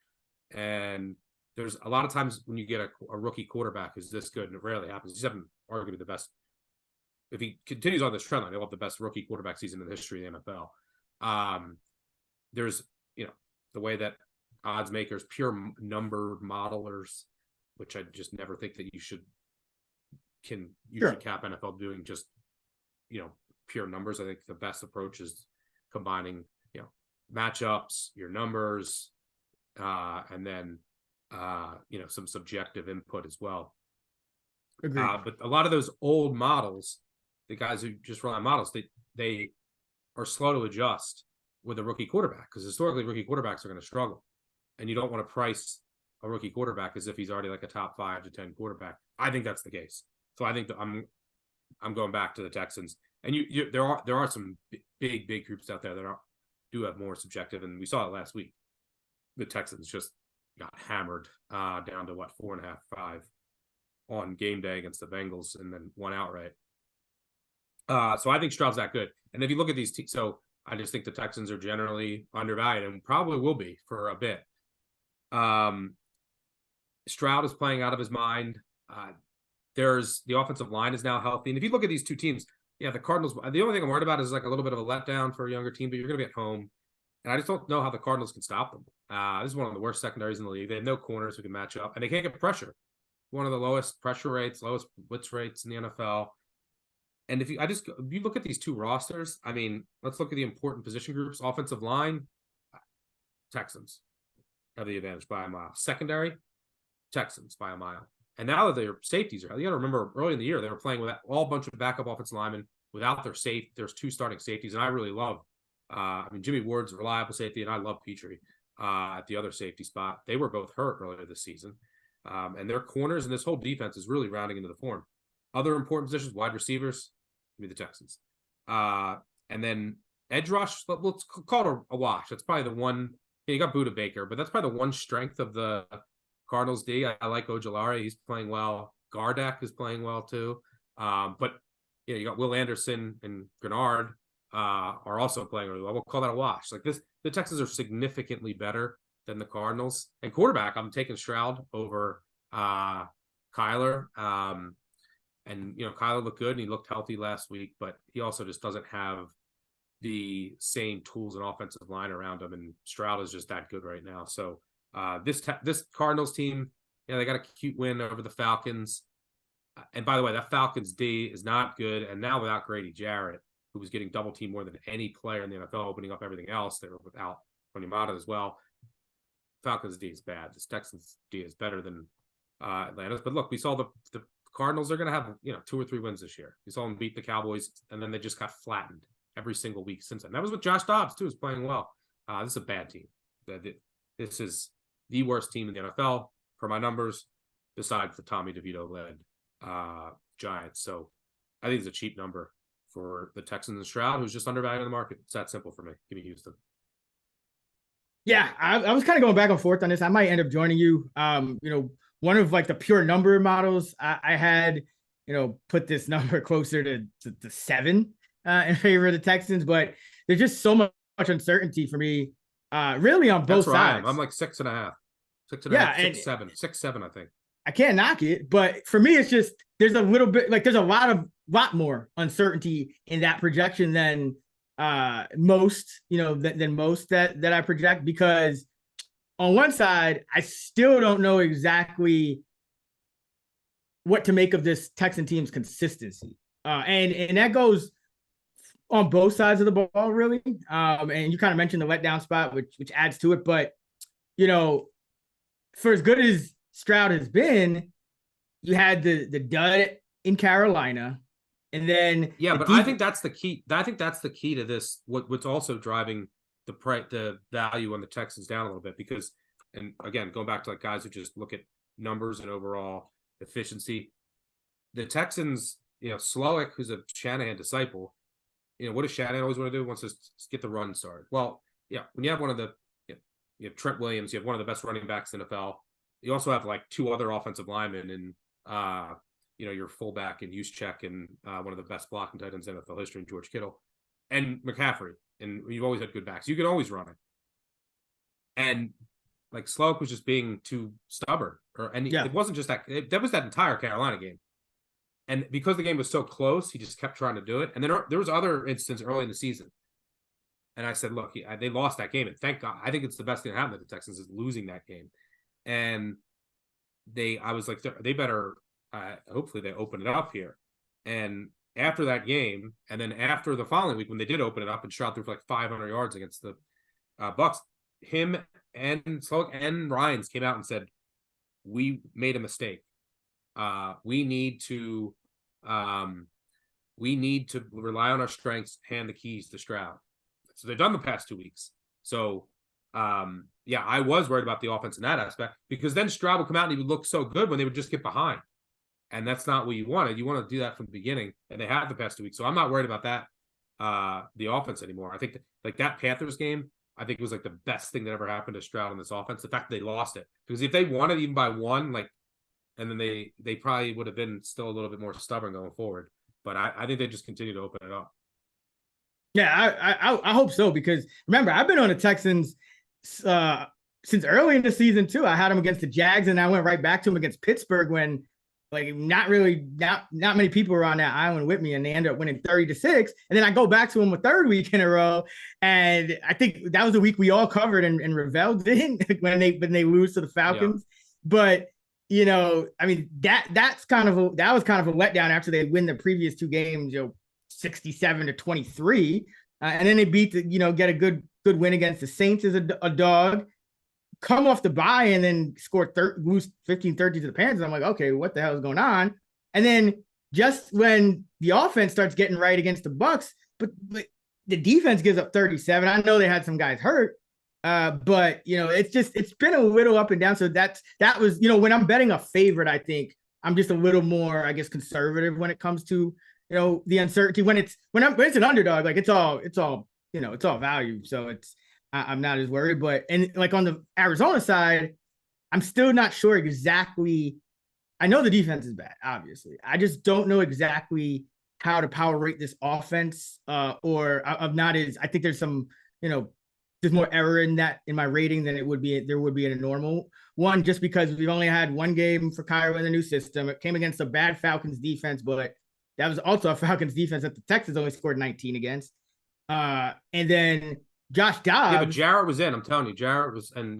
And there's a lot of times when you get a rookie quarterback who's this good, and it rarely happens. He's having arguably the best. If he continues on this trend line, he'll have the best rookie quarterback season in the history of the NFL. There's, the way that odds makers, pure number modelers, which I just never think that you should cap NFL doing just, pure numbers. I think the best approach is combining, matchups, your numbers, and then, some subjective input as well. But a lot of those old models, the guys who just rely on models, they are slow to adjust with a rookie quarterback, because historically rookie quarterbacks are going to struggle, and you don't want to price a rookie quarterback as if he's already like a top 5 to 10 quarterback. I think that's the case. So I think that I'm going back to the Texans, and there are some big groups out there that do have more subjective, and we saw it last week. The Texans just got hammered down to 4.5, 5 on game day against the Bengals, and then won outright. So I think Stroud's that good. And if you look at these teams, so I just think the Texans are generally undervalued, and probably will be for a bit. Stroud is playing out of his mind. There's the offensive line is now healthy. And if you look at these two teams, the Cardinals, the only thing I'm worried about is like a little bit of a letdown for a younger team, but you're going to be at home. And I just don't know how the Cardinals can stop them. This is one of the worst secondaries in the league. They have no corners who can match up, and they can't get pressure. One of the lowest pressure rates, lowest blitz rates in the NFL. And if you look at these two rosters, let's look at the important position groups. Offensive line, Texans have the advantage by a mile. Secondary, Texans by a mile. And now that their safeties are, you got to remember early in the year, they were playing with all a bunch of backup offensive linemen without their there's 2 starting safeties. And I really love, Jimmy Ward's a reliable safety, and I love Petrie at the other safety spot. They were both hurt earlier this season. And their corners and this whole defense is really rounding into the form. Other important positions, wide receivers, give me the Texans. And then edge rush, let's call it a wash. That's probably the one. You got Budda Baker, but that's probably the one strength of the Cardinals D. I like Ojulari. He's playing well. Gardak is playing well too. But you got Will Anderson and Grenard are also playing really well. We'll call that a wash. Like this, the Texans are significantly better than the Cardinals. And quarterback, I'm taking Stroud over Kyler. And Kyler looked good and he looked healthy last week, but he also just doesn't have the same tools and offensive line around him. And Stroud is just that good right now. So this Cardinals team, they got a cute win over the Falcons. And by the way, that Falcons D is not good. And now without Grady Jarrett, who was getting double teamed more than any player in the NFL, opening up everything else, they were without Tony Mata as well. Falcons D is bad. This Texans D is better than Atlanta's. But look, we saw the Cardinals are going to have 2 or 3 wins this year. We saw them beat the Cowboys, and then they just got flattened every single week since then. That was with Josh Dobbs too, is playing well. This is a bad team. This is the worst team in the NFL per my numbers, besides the Tommy DeVito led Giants. So I think it's a cheap number for the Texans and Stroud, who's just undervalued in the market. It's that simple for me. Give me Houston. Yeah, I was kind of going back and forth on this. I might end up joining you. One of like the pure number models I had, put this number closer to 7 in favor of the Texans, but there's just so much uncertainty for me, really on both sides. I'm like 6.5, 6.5, 6, 7, 6, 7, I think. I can't knock it, but for me, it's just there's a little bit like there's a lot more uncertainty in that projection than most, than most that I project, because on one side, I still don't know exactly what to make of this Texan team's consistency, and that goes on both sides of the ball, really. And you kind of mentioned the letdown spot, which adds to it, but for as good as Stroud has been, you had the dud in Carolina, and then but I think that's the key. I think that's the key to this. What's also driving the value on the Texans down a little bit, because, and again, going back to like guys who just look at numbers and overall efficiency, the Texans, Slowick, who's a Shanahan disciple, what does Shanahan always want to do? Wants to get the run started. Well, when you have you have Trent Williams, you have one of the best running backs in the NFL. You also have like 2 other offensive linemen and, your fullback and Juszczyk and one of the best blocking tight ends in NFL history, and George Kittle and McCaffrey. And you've always had good backs. You can always run it. And like Slowick was just being too stubborn. It wasn't just that. That was that entire Carolina game. And because the game was so close, he just kept trying to do it. And then there was other instances early in the season. And I said, look, they lost that game. And thank God. I think it's the best thing that happened to the Texans is losing that game. And I was like, they better, hopefully they open it up here. And after that game, and then after the following week, when they did open it up and shot through for like 500 yards against the Bucs, him and Slowick and Ryans came out and said, we made a mistake. We need to rely on our strengths, hand the keys to Stroud. So they've done the past 2 weeks. So, I was worried about the offense in that aspect, because then Stroud would come out and he would look so good when they would just get behind. And that's not what you wanted. You want to do that from the beginning, and they have the past 2 weeks. So I'm not worried about that, the offense anymore. I think that Panthers game, I think it was like the best thing that ever happened to Stroud in this offense. The fact that they lost it, because if they won it even by 1, and then they probably would have been still a little bit more stubborn going forward. But I think they just continue to open it up. Yeah, I hope so, because remember, I've been on the Texans since early in the season too. I had them against the Jags, and I went right back to them against Pittsburgh when not many people were on that island with me, and they ended up winning 30-6. And then I go back to them a 3rd week in a row, and I think that was the week we all covered and Ravel didn't when they lose to the Falcons. Yeah. But that was kind of a letdown after they win the previous 2 games, 67-23, and then they beat get a good win against the Saints as a dog, come off the bye, and then score lose 15-13 to the Panthers. I'm like, okay, what the hell is going on? And then just when the offense starts getting right against the Bucs, but the defense gives up 37. I know they had some guys hurt, but it's been a little up and down. So that was when I'm betting a favorite, I think I'm just a little more, I guess, conservative when it comes to the uncertainty. When it's an underdog, like it's all value. So I'm not as worried. But like on the Arizona side, I'm still not sure exactly. I know the defense is bad, obviously. I just don't know exactly how to power rate this offense. I think there's some, there's more error in my rating than there would be in a normal one, just because we've only had 1 game for Kyler in the new system. It came against a bad Falcons defense, but that was also a Falcons defense that the Texans only scored 19 against. And then Josh Dobbs. Yeah, but Jarrett was in. I'm telling you, Jarrett was. And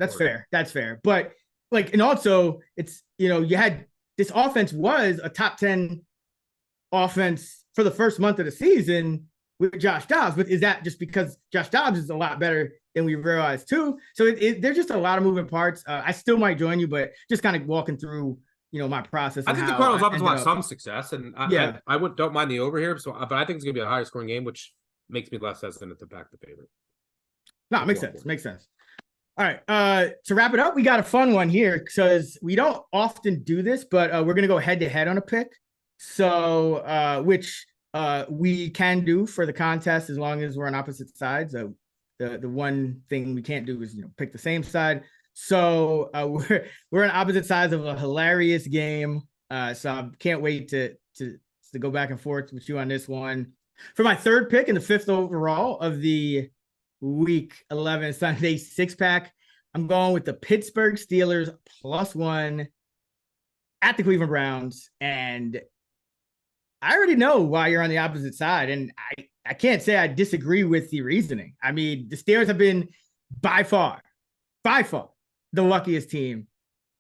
that's fair. That's fair. But and also it's you had this offense was a top 10 offense for the first month of the season with Josh Dobbs. But is that just because Josh Dobbs is a lot better than we realized too. So there's just a lot of moving parts. I still might join you, but just kind of walking through, my process. I think the Cardinals offense will have some success, and yeah, I don't mind the over here. So, but I think it's going to be a higher scoring game, which makes me less hesitant to back the favorite. No, makes sense. Makes sense. All right. To wrap it up, we got a fun one here because we don't often do this, but we're going to go head to head on a pick. So, which we can do for the contest as long as we're on opposite sides. The one thing we can't do is, pick the same side. So we're on opposite sides of a hilarious game. So I can't wait to go back and forth with you on this one. For my third pick and the fifth overall of the Week 11 Sunday 6-pack, I'm going with the Pittsburgh Steelers +1 at the Cleveland Browns. And I already know why you're on the opposite side. And I can't say I disagree with the reasoning. I mean, the Steelers have been by far, the luckiest team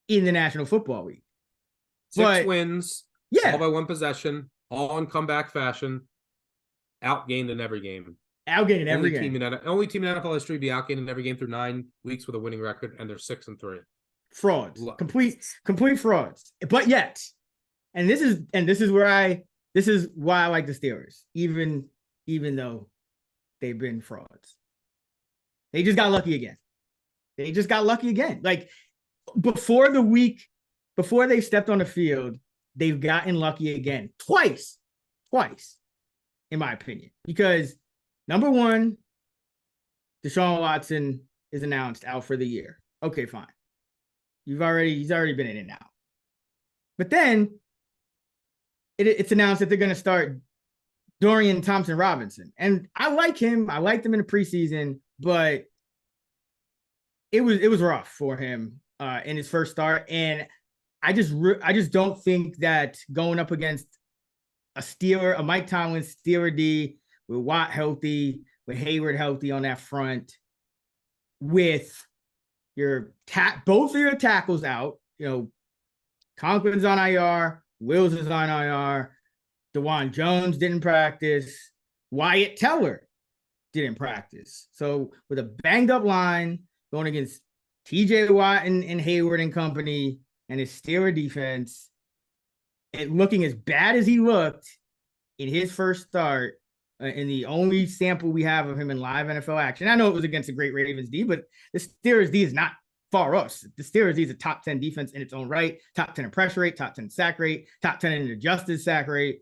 in the National Football League. 6 wins, yeah, all by one possession, all in comeback fashion, outgained in every game. Outgained in every game. Only team in NFL history to be outgained in every game through 9 weeks with a winning record, and they're 6-3. Frauds, complete frauds. But yet, and this is why I like the Steelers, even though they've been frauds. They just got lucky again. Like before they stepped on the field, they've gotten lucky again twice, in my opinion. Because number one, Deshaun Watson is announced out for the year. Okay, fine. He's already been in and out. But then it's announced that they're going to start Dorian Thompson-Robinson. And I like him. I liked him in the preseason, but it was rough for him in his first start. And I just don't think that going up against a Mike Tomlin Steeler D with Watt healthy, with Hayward healthy on that front, with both of your tackles out, Conklin's on IR, Wills is on IR, DeJuan Jones didn't practice, Wyatt Teller didn't practice. So with a banged up line going against TJ Watt and Hayward and company and his Steeler defense, and looking as bad as he looked in his first start, in the only sample we have of him in live NFL action. I know it was against a great Ravens D, but the Steelers D is not far off. The Steelers D is a top 10 defense in its own right, top 10 in pressure rate, top 10 in sack rate, top 10 in adjusted sack rate.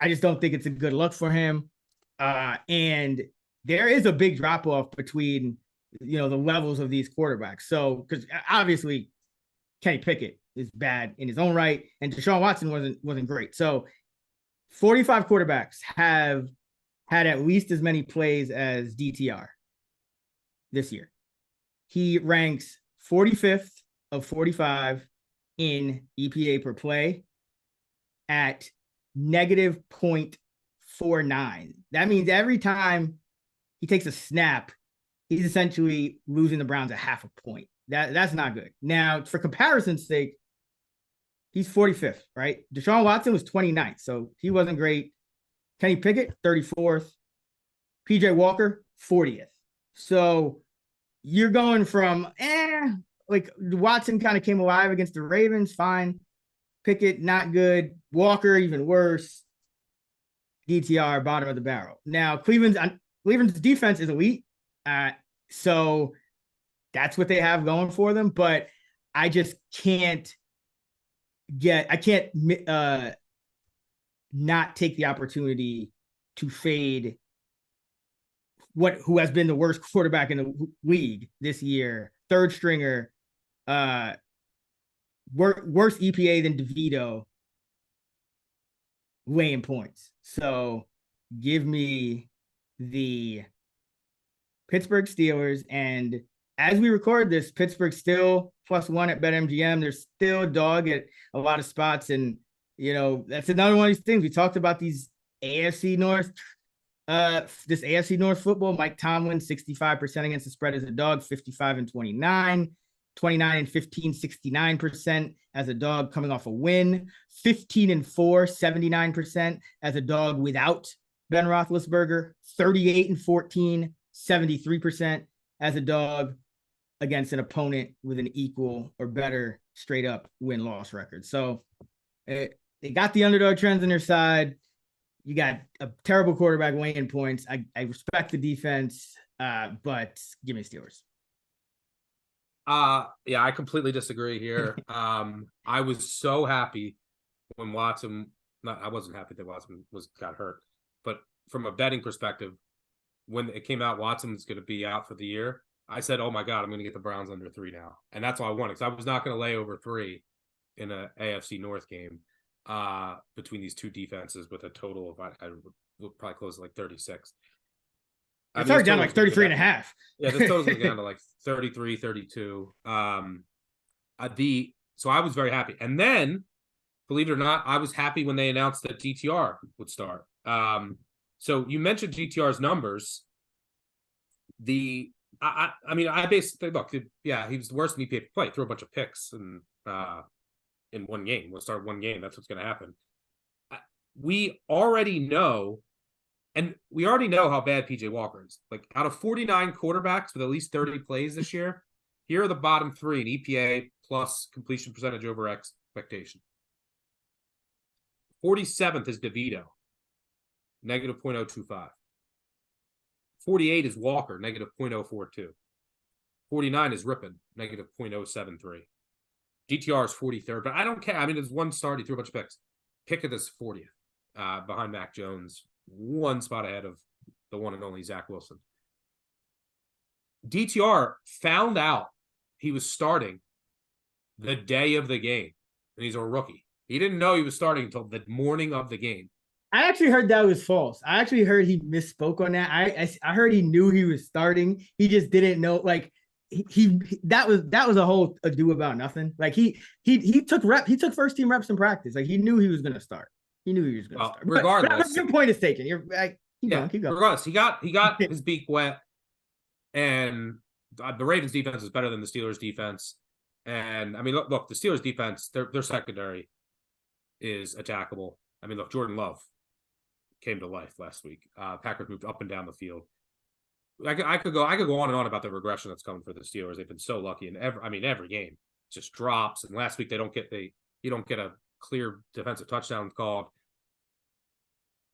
I just don't think it's a good look for him. And there is a big drop off between, the levels of these quarterbacks. So, because obviously Kenny Pickett is bad in his own right, and Deshaun Watson wasn't great. So 45 quarterbacks have had at least as many plays as DTR this year. He ranks 45th of 45 in EPA per play at negative 0.49. That means every time he takes a snap, he's essentially losing the Browns a half a point. That's not good. Now, for comparison's sake, he's 45th, right? Deshaun Watson was 29th, so he wasn't great. Kenny Pickett, 34th. PJ Walker, 40th. So you're going from, like Watson kind of came alive against the Ravens, fine. Pickett, not good. Walker, even worse. DTR, bottom of the barrel. Now, Cleveland's defense is elite. So that's what they have going for them. But I just can't not take the opportunity to fade who has been the worst quarterback in the league this year. Third stringer, worse EPA than DeVito, weighing points. So give me the Pittsburgh Steelers. And as we record this, Pittsburgh still +1 at BetMGM. They're still a dog at a lot of spots. And, that's another one of these things. We talked about these AFC North, this AFC North football. Mike Tomlin, 65% against the spread as a dog, 55-29, 29-15, 69% as a dog coming off a win, 15-4, 79% as a dog without Ben Roethlisberger, 38-14 73% as a dog against an opponent with an equal or better straight up win-loss record. So they got the underdog trends on their side. You got a terrible quarterback weighing points. I respect the defense, but give me Steelers. Yeah, I completely disagree here. I was so happy when Watson. I wasn't happy that Watson got hurt, but from a betting perspective, when it came out Watson's going to be out for the year, I said, "Oh my God, I'm going to get the Browns under 3 now," and that's all I wanted because I was not going to lay over 3 in a AFC North game between these two defenses with a total of I would probably close at like 36. It's already down to like 33 and a half. Yeah, this total's going down to like 33, 32. So I was very happy. And then, believe it or not, I was happy when they announced that DTR would start. So you mentioned GTR's numbers. I basically look, yeah, he was the worst in EPA play. Threw a bunch of picks in one game. We'll start one game. That's what's going to happen. We already know how bad PJ Walker is. Like out of 49 quarterbacks with at least 30 plays this year, here are the bottom 3 in EPA plus completion percentage over expectation. 47th is DeVito, negative 0.025. 48 is Walker, negative 0.042. 49 is Rippon, negative 0.073. GTR is 43rd, but I don't care. I mean, it's one start. He threw a bunch of picks. Pickett is 40th, behind Mac Jones, one spot ahead of the one and only Zach Wilson. DTR found out he was starting the day of the game, and he's a rookie. He didn't know he was starting until the morning of the game. I actually heard that was false. I actually heard he misspoke on that. I heard he knew he was starting. He just didn't know. Like that was a whole ado about nothing. Like he took first team reps in practice. Like he knew he was going to start. He knew he was going to start. Regardless, your point is taken. Keep going. Regardless, he got his beak wet, and the Ravens defense is better than the Steelers defense. And I mean, look, the Steelers defense, their secondary is attackable. I mean, look, Jordan Love came to life last week. Packers moved up and down the field. I could go on and on about the regression that's coming for the Steelers. They've been so lucky, and every game just drops. And last week you don't get a clear defensive touchdown called.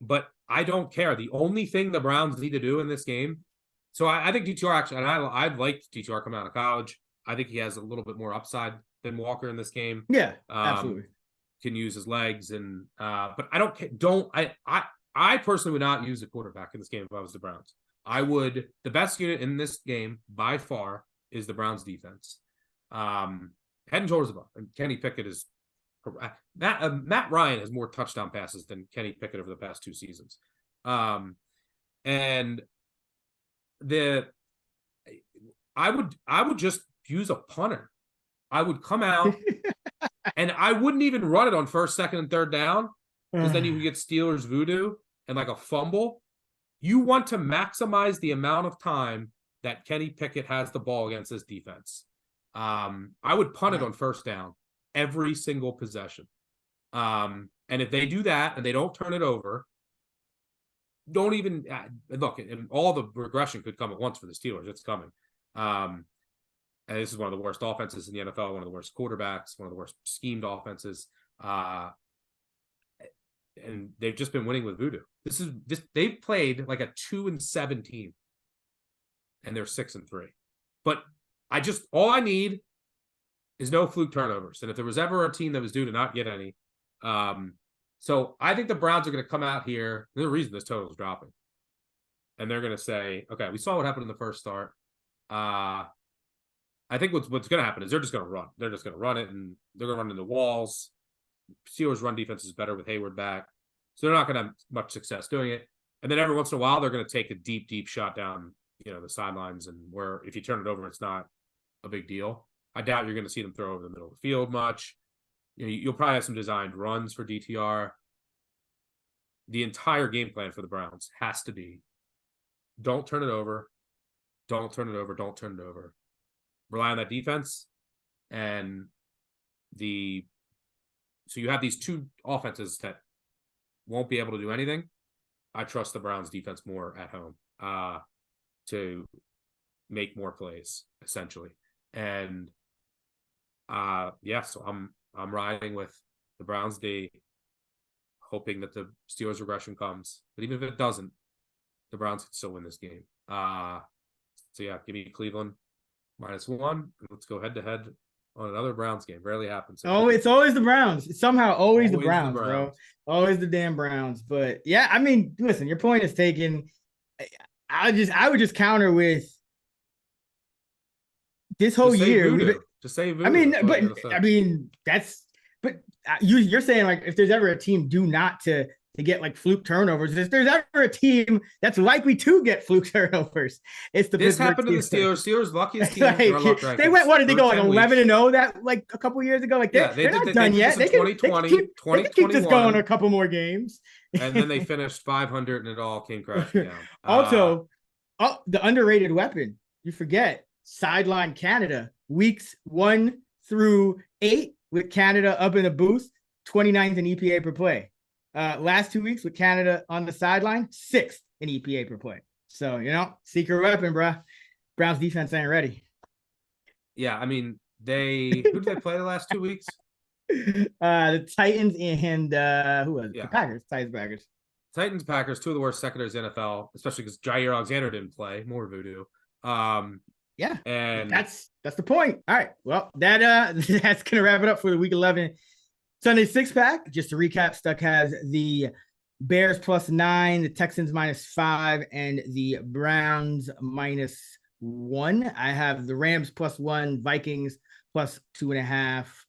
But I don't care. The only thing the Browns need to do in this game. So I think DTR actually, and I liked DTR coming out of college. I think he has a little bit more upside than Walker in this game. Yeah, absolutely. Can use his legs but I personally would not use a quarterback in this game if I was the Browns. The best unit in this game by far is the Browns defense. Head and shoulders above. And Kenny Pickett is Matt Ryan has more touchdown passes than Kenny Pickett over the past 2 seasons. And I would just use a punter. I would come out and I wouldn't even run it on first, second, and third down because then you can get Steelers voodoo and like a fumble. You want to maximize the amount of time that Kenny Pickett has the ball against this defense. I would punt it on first down every single possession. And if they do that and they don't turn it over, don't even look. And all the regression could come at once for the Steelers. It's coming. And this is one of the worst offenses in the NFL, one of the worst quarterbacks, one of the worst schemed offenses. And they've just been winning with voodoo. They've played like a 2-7 team, and they're 6-3. But all I need is no fluke turnovers. And if there was ever a team that was due to not get any, so I think the Browns are going to come out here. There's a reason this total is dropping, and they're going to say, "Okay, we saw what happened in the first start." I think what's going to happen is they're just going to run. They're just going to run it, and they're going to run into walls. Steelers' run defense is better with Hayward back, so they're not going to have much success doing it. And then every once in a while, they're going to take a deep, deep shot down, the sidelines, and where if you turn it over, it's not a big deal. I doubt you're going to see them throw over the middle of the field much. You'll probably have some designed runs for DTR. The entire game plan for the Browns has to be: don't turn it over, don't turn it over, don't turn it over. Rely on that defense, and so you have these two offenses that won't be able to do anything. I trust the Browns defense more at home to make more plays, essentially. And so I'm riding with the Browns D, hoping that the Steelers regression comes. But even if it doesn't, the Browns can still win this game. Give me Cleveland -1. Let's go head to head on another Browns game. Rarely happens. It's always the Browns. It's somehow always the Browns, bro. Always the damn Browns. But yeah, I mean, listen, your point is taken. I would just counter with this whole year. Just say voodoo. You're saying like if there's ever a team due not to get like fluke turnovers, if there's ever a team that's likely to get fluke turnovers, it's the this Pittsburgh happened to the Steelers. Steelers luckiest team. They went, what did they go, like 11-0 that like a couple years ago? Like they're not done yet. They can keep this going a couple more games. And then they finished 500 and it all came crashing down. Also, the underrated weapon, you forget, sideline Canada, weeks 1 through 8 with Canada up in the booth, 29th in EPA per play. Last 2 weeks with Canada on the sideline, 6th in EPA per play. So, secret weapon, bro. Browns defense ain't ready. Yeah, I mean, who did they play the last 2 weeks? The Titans and who was it? Yeah. The Packers. Titans, Packers, 2 of the worst secondaries in NFL, especially because Jair Alexander didn't play. More voodoo. Yeah, and that's the point. All right, well, that's gonna wrap it up for the Week 11 Sunday 6-pack. Just to recap, Stuck has the Bears +9, the Texans -5, and the Browns -1. I have the Rams +1, Vikings +2.5,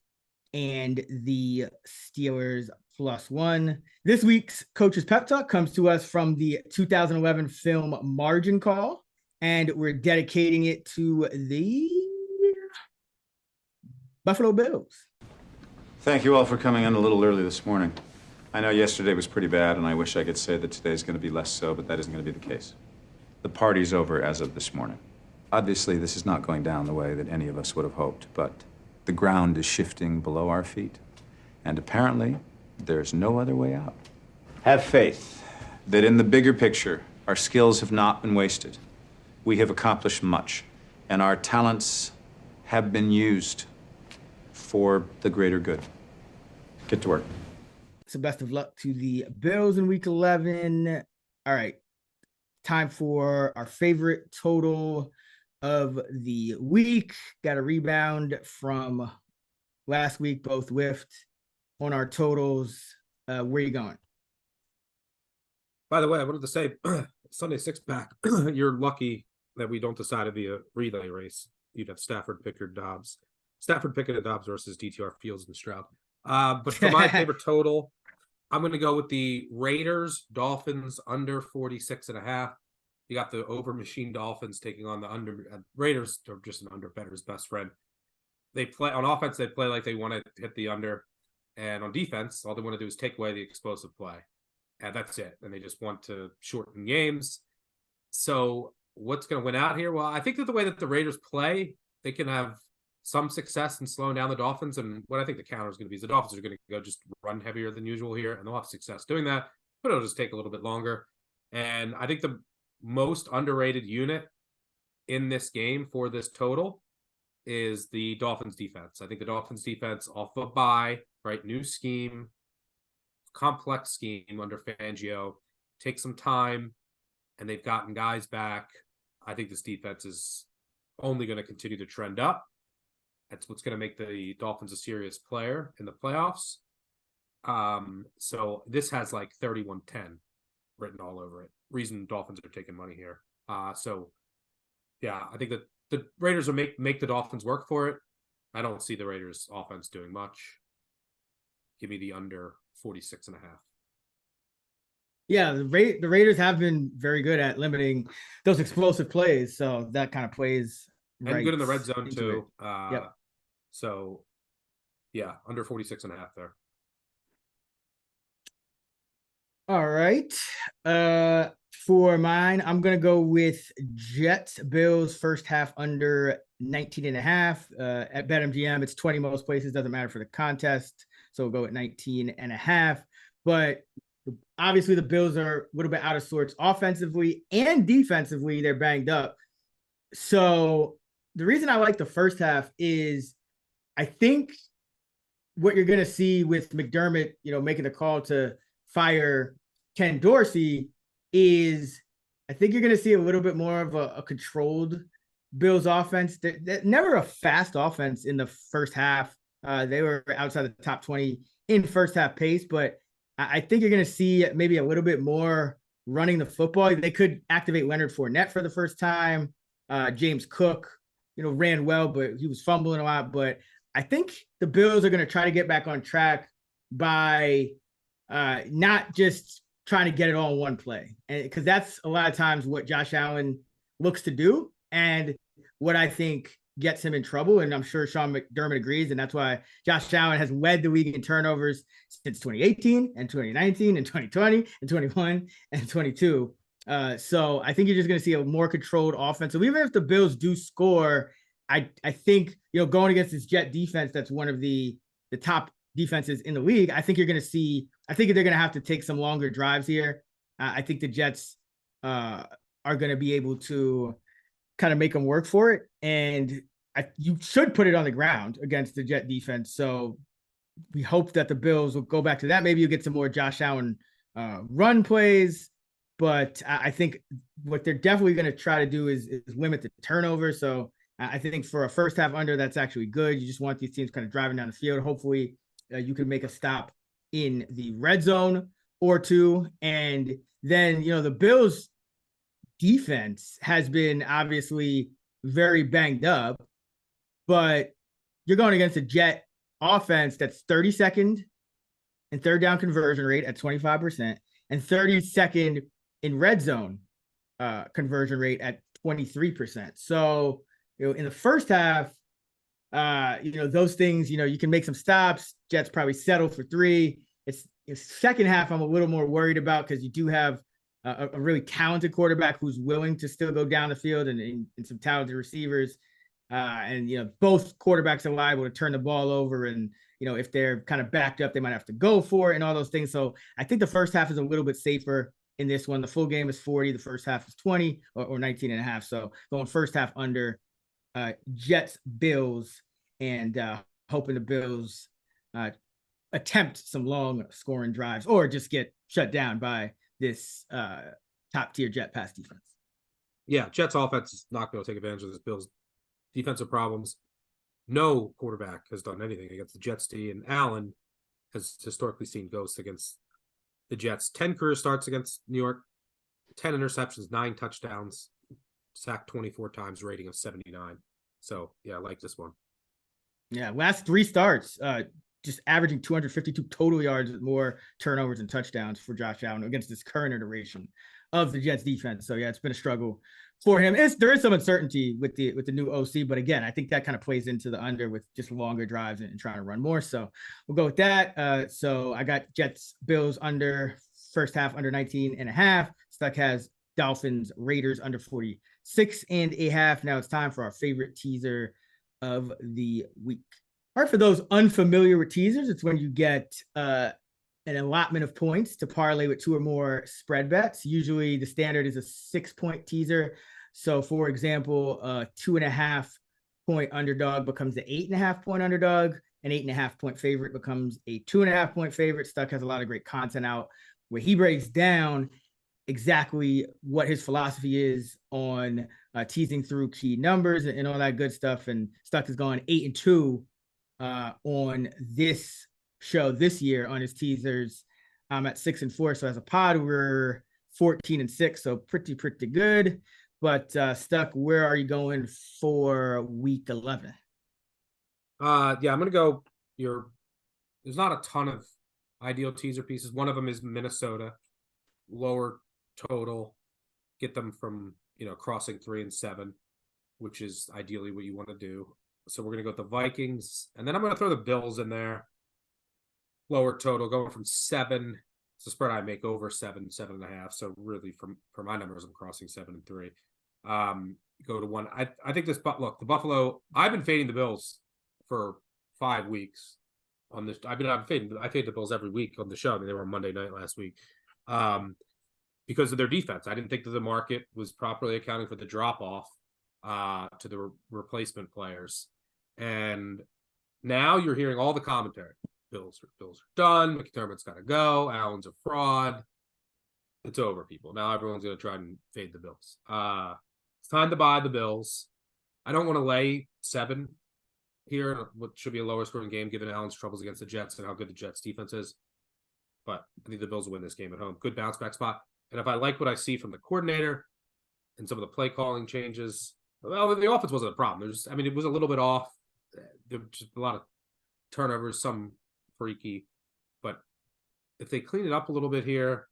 and the Steelers +1. This week's Coach's Pep Talk comes to us from the 2011 film Margin Call, and we're dedicating it to the Buffalo Bills. Thank you all for coming in a little early this morning. I know yesterday was pretty bad, and I wish I could say that today's going to be less so, but that isn't going to be the case. The party's over as of this morning. Obviously, this is not going down the way that any of us would have hoped, but the ground is shifting below our feet, and apparently, there's no other way out. Have faith that in the bigger picture, our skills have not been wasted. We have accomplished much, and our talents have been used for the greater good. Get to work. So best of luck to the Bills in Week 11. All right, time for our favorite total of the week. Got a rebound from last week, both whiffed on our totals. Where are you going? By the way, I wanted to say, Sunday 6-pack, you're lucky that we don't decide to be a relay race. You'd have Stafford, Pickett, Dobbs. Stafford, Pickett, and Dobbs versus DTR, Fields, and Stroud. But for my favorite total, I'm going to go with the Raiders, Dolphins, under 46.5. You got the over machine Dolphins taking on the under. Raiders are just an under bettor's best friend. They play on offense. They play like they want to hit the under, and on defense, all they want to do is take away the explosive play, and that's it. And they just want to shorten games. So what's going to win out here? Well, I think that the way that the Raiders play, they can have some success in slowing down the Dolphins. And what I think the counter is going to be is the Dolphins are going to go just run heavier than usual here, and they'll have success doing that, but it'll just take a little bit longer. And I think the most underrated unit in this game for this total is the Dolphins defense. I think the Dolphins defense off a bye, right? New scheme, complex scheme under Fangio, takes some time, and they've gotten guys back. I think this defense is only going to continue to trend up. That's what's going to make the Dolphins a serious player in the playoffs. So this has like 31-10 written all over it. Reason Dolphins are taking money here. So yeah, I think that the Raiders will make the Dolphins work for it. I don't see the Raiders offense doing much. Give me the under 46.5. Yeah, the Raiders have been very good at limiting those explosive plays. So that kind of plays and right good in the red zone too. Yep. So yeah, under 46.5 there. All right. For mine, I'm going to go with Jets Bills first half under 19.5. At BetMGM, it's 20 most places. Doesn't matter for the contest. So we'll go at 19.5. But obviously the Bills are a little bit out of sorts offensively and defensively. They're banged up. So the reason I like the first half is I think what you're going to see with McDermott, making the call to fire Ken Dorsey is I think you're going to see a little bit more of a controlled Bills offense. They're never a fast offense in the first half. They were outside the top 20 in first half pace, but I think you're going to see maybe a little bit more running the football. They could activate Leonard Fournette for the first time. James Cook, ran well, but he was fumbling a lot. But I think the Bills are going to try to get back on track by not just trying to get it all in one play. And because that's a lot of times what Josh Allen looks to do and what I think gets him in trouble. And I'm sure Sean McDermott agrees. And that's why Josh Allen has led the league in turnovers since 2018 and 2019 and 2020 and 21 and 22. So I think you're just going to see a more controlled offense. So even if the Bills do score, I think, going against this Jet defense, that's one of the top defenses in the league. I think they're going to have to take some longer drives here. I think the Jets are going to be able to kind of make them work for it. And you should put it on the ground against the Jet defense. So we hope that the Bills will go back to that. Maybe you get some more Josh Allen run plays. But I think what they're definitely going to try to do is limit the turnover. So I think for a first half under, that's actually good. You just want these teams kind of driving down the field. Hopefully you can make a stop in the red zone or two. And then, the Bills defense has been obviously very banged up, but you're going against a Jet offense that's 32nd in third down conversion rate at 25% and 32nd in red zone conversion rate at 23%. So, in the first half, those things, you can make some stops. Jets probably settle for 3. It's second half I'm a little more worried about because you do have a really talented quarterback who's willing to still go down the field and some talented receivers. And both quarterbacks are liable to turn the ball over. And, if they're kind of backed up, they might have to go for it and all those things. So I think the first half is a little bit safer in this one. The full game is 40. The first half is 20 or 19 and a half. So going first half under Jets, Bills, and hoping the Bills attempt some long scoring drives or just get shut down by this top tier Jet pass defense. Yeah, Jets offense is not going to take advantage of this Bills defensive problems. No quarterback has done anything against the Jets D, and Allen has historically seen ghosts against the Jets. 10 career starts against New York, 10 interceptions, 9 touchdowns, sacked 24 times, rating of 79. So, yeah, I like this one. Yeah, last 3 starts, just averaging 252 total yards with more turnovers and touchdowns for Josh Allen against this current iteration of the Jets defense. So, yeah, it's been a struggle for him. There is some uncertainty with the new OC, but again, I think that kind of plays into the under with just longer drives and trying to run more. So we'll go with that. So I got Jets, Bills under first half under 19 and a half. Stuck has Dolphins, Raiders under 46 and a half. Now it's time for our favorite teaser of the week. All right, for those unfamiliar with teasers, it's when you get an allotment of points to parlay with 2 or more spread bets. Usually the standard is a 6-point teaser. So for example, a 2.5 point underdog becomes the 8.5 point underdog. An 8.5 point favorite becomes a 2.5 point favorite. Stuck has a lot of great content out where he breaks down exactly what his philosophy is on teasing through key numbers and all that good stuff. And Stuck has gone 8-2 on this show this year on his teasers. I'm at 6-4. So as a pod, we're 14-6. So pretty good. But Stuck, where are you going for week 11? I'm going to go there's not a ton of ideal teaser pieces. One of them is Minnesota, lower total, get them from, crossing 3 and 7, which is ideally what you want to do. So we're going to go with the Vikings, and then I'm going to throw the Bills in there. Lower total, going from 7. It's the spread I make over 7.5. So really, for my numbers, I'm crossing 7 and 3. Go to 1. I think the Buffalo. I've been fading the Bills for 5 weeks on this. I fade the Bills every week on the show. I mean, they were on Monday night last week. because of their defense. I didn't think that the market was properly accounting for the drop-off to the replacement players. And now you're hearing all the commentary. Bills are done. McDermott's got to go. Allen's a fraud. It's over, people. Now everyone's going to try and fade the Bills. It's time to buy the Bills. I don't want to lay 7 here, what should be a lower scoring game, given Allen's troubles against the Jets and how good the Jets defense is. But I think the Bills will win this game at home. Good bounce back spot. And if I like what I see from the coordinator and some of the play calling changes, well, the offense wasn't a problem. It was a little bit off. There were just a lot of turnovers, some freaky. But if they clean it up a little bit here,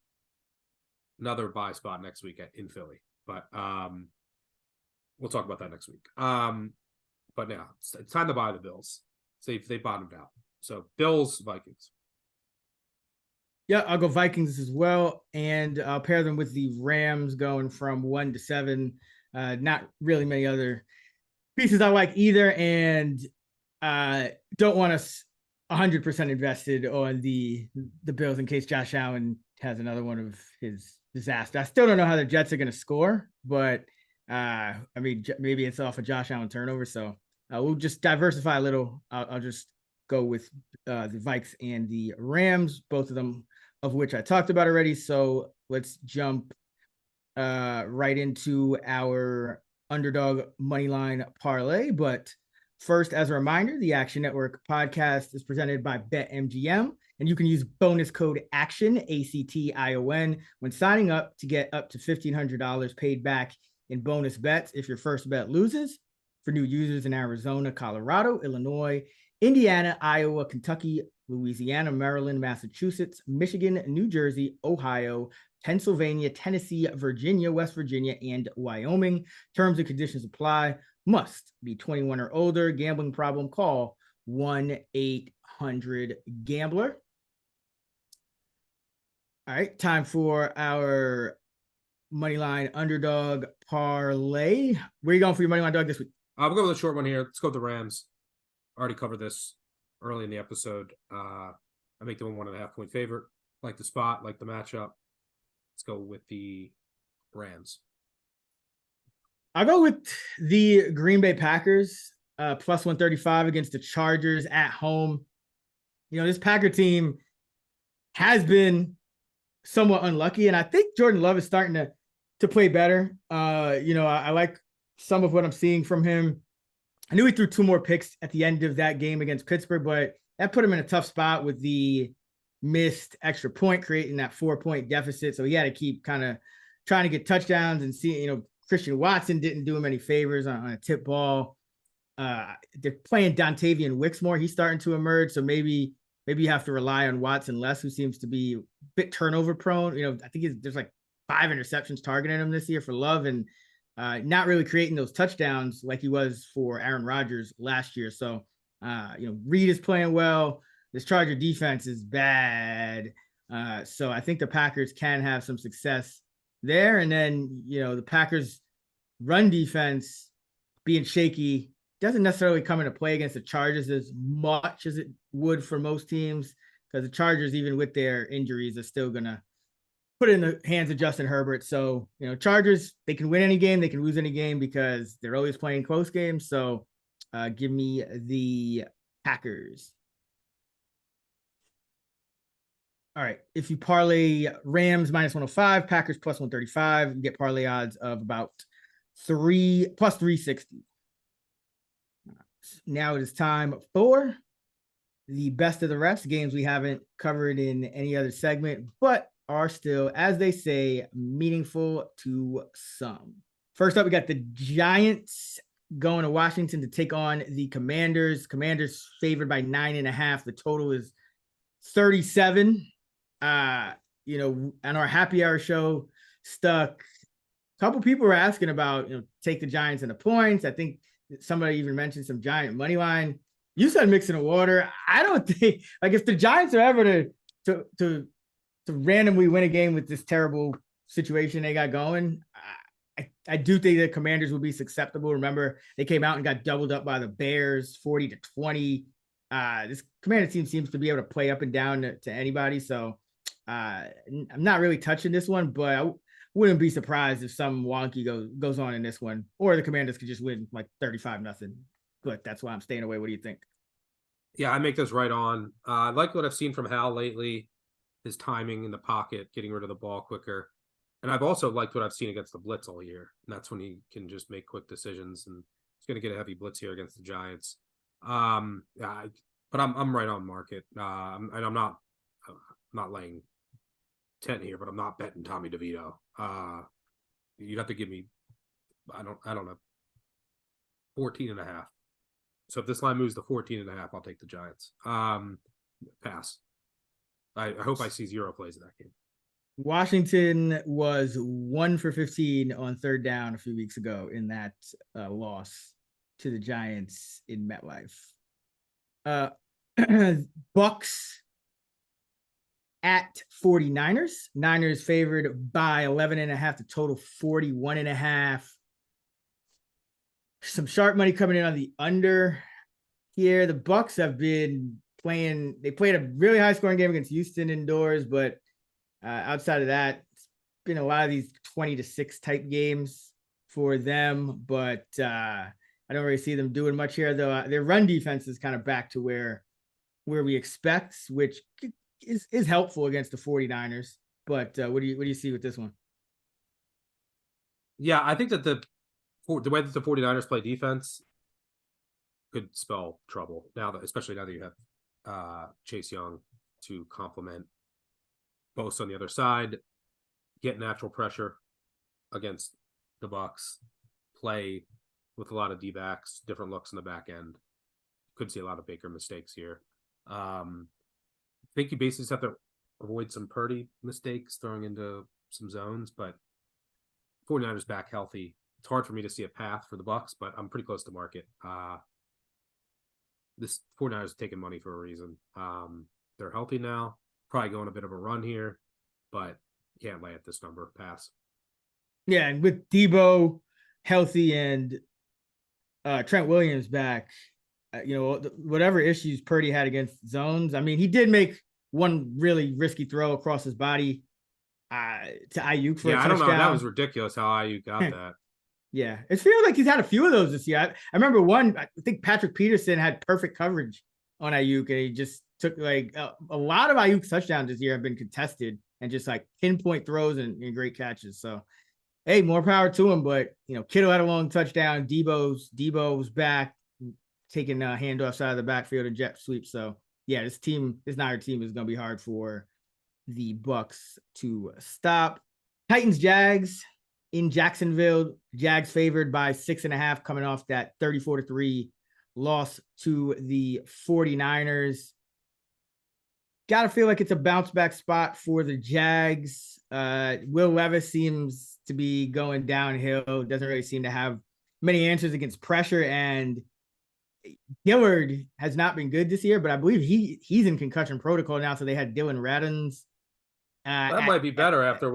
another buy spot next week in Philly. But we'll talk about that next week. But now it's time to buy the Bills. See if they bottomed out. So Bills, Vikings. Yeah, I'll go Vikings as well. And I'll pair them with the Rams going from 1 to 7. Not really many other pieces I like either. And don't want us 100% invested on the Bills in case Josh Allen has another one of his disaster. I still don't know how the Jets are going to score, but maybe it's off a Josh Allen turnover. So we'll just diversify a little. I'll just go with the Vikes and the Rams, both of them of which I talked about already. So let's jump right into our Underdog Moneyline Parlay. But first, as a reminder, the Action Network podcast is presented by BetMGM, and you can use bonus code ACTION, ACTION, when signing up to get up to $1,500 paid back in bonus bets if your first bet loses. For new users in Arizona, Colorado, Illinois, Indiana, Iowa, Kentucky, Louisiana, Maryland, Massachusetts, Michigan, New Jersey, Ohio, Pennsylvania, Tennessee, Virginia, West Virginia, and Wyoming. Terms and conditions apply. Must be 21 or older. Gambling problem? Call 1-800-GAMBLER. All right, time for our Moneyline Underdog Parlay. Where are you going for your Moneyline Dog this week? We'll go with a short one here. Let's go with the Rams. I already covered this early in the episode. I make them a 1.5 point favorite. Like the spot, like the matchup. Let's go with the Rams. I'll go with the Green Bay Packers, plus 135 against the Chargers at home. You know, this Packer team has been somewhat unlucky, and I think Jordan Love is starting to play better. I like some of what I'm seeing from him. I knew he threw 2 more picks at the end of that game against Pittsburgh, but that put him in a tough spot with the missed extra point, creating that 4-point deficit. So he had to keep kind of trying to get touchdowns and see, Christian Watson didn't do him any favors on a tip ball. They're playing Dontavian Wicks. He's starting to emerge. So maybe you have to rely on Watson less, who seems to be a bit turnover prone. I think there's like 5 interceptions targeting him this year for Love, and not really creating those touchdowns like he was for Aaron Rodgers last year. So, Reed is playing well. This Charger defense is bad. So I think the Packers can have some success there. And then, the Packers run defense being shaky doesn't necessarily come into play against the Chargers as much as it would for most teams, because the Chargers, even with their injuries, are still going to put it in the hands of Justin Herbert. So, Chargers, they can win any game, they can lose any game because they're always playing close games. So give me the Packers. All right. If you parlay Rams minus 105, Packers plus 135, you get parlay odds of about plus 360. Now it is time for the best of the rest, games we haven't covered in any other segment, but are still, as they say, meaningful to some. First up, we got the Giants going to Washington to take on the Commanders. Commanders favored by 9.5. The total is 37. On our happy hour show, Stuck, a couple people were asking about, take the Giants and the points. I think somebody even mentioned some Giant money line. You said mixing the water. I don't think, if the Giants are ever to randomly win a game with this terrible situation they got going, I do think the Commanders will be susceptible. Remember, they came out and got doubled up by the Bears, 40-20. This Commander team seems to be able to play up and down to anybody. So I'm not really touching this one, but I wouldn't be surprised if some wonky goes on in this one, or the Commanders could just win like 35-0. But that's why I'm staying away. What do you think? Yeah, I make this right on. I like what I've seen from Hal lately, his timing in the pocket, getting rid of the ball quicker. And I've also liked what I've seen against the blitz all year. And that's when he can just make quick decisions. And he's going to get a heavy blitz here against the Giants. But I'm right on market. And I'm not laying 10 here, but I'm not betting Tommy DeVito. You'd have to give me, I don't know, 14.5. So if this line moves to 14.5, I'll take the Giants. Pass. I hope I see 0 plays in that game. Washington was 1 for 15 on third down a few weeks ago in that loss to the Giants in MetLife. Bucks at 49ers. Niners favored by 11.5, the total 41.5. Some sharp money coming in on the under here. The Bucks have been playing. They played a really high scoring game against Houston indoors, but outside of that, it's been a lot of these 20-6 type games for them. But I don't really see them doing much here, though. Their run defense is kind of back to where we expect, which is helpful against the 49ers. But what do you see with this one? Yeah, I think that the way that the 49ers play defense could spell trouble especially now that you have Chase Young to complement Bosa on the other side, get natural pressure against the Bucks, play with a lot of D-backs, different looks in the back end. Could see a lot of Baker mistakes here. I think you basically just have to avoid some Purdy mistakes throwing into some zones, but 49ers back healthy. It's hard for me to see a path for the Bucks, but I'm pretty close to market. This 49ers are taking money for a reason. They're healthy now, probably going a bit of a run here, but can't lay at this number. Pass. Yeah, and with Debo healthy and Trent Williams back, whatever issues Purdy had against zones, I mean, he did make one really risky throw across his body to Ayuk for a touchdown. I don't know. That was ridiculous how Ayuk got that. Yeah, it feels like he's had a few of those this year. I remember one, I think Patrick Peterson had perfect coverage on Ayuk, and he just took like a lot of Ayuk's touchdowns this year have been contested and just like pinpoint throws and great catches. So, hey, more power to him. But, Kittle had a long touchdown. Debo's back, taking handoffs out of the backfield and jet sweep. So, yeah, this Niner team is going to be hard for the Bucks to stop. Titans-Jags. In Jacksonville, Jags favored by 6.5, coming off that 34-3 loss to the 49ers. Got to feel like it's a bounce back spot for the Jags. Will Levis seems to be going downhill. Doesn't really seem to have many answers against pressure. And Dillard has not been good this year, but I believe he's in concussion protocol now. So they had Dylan Radins. That might be better after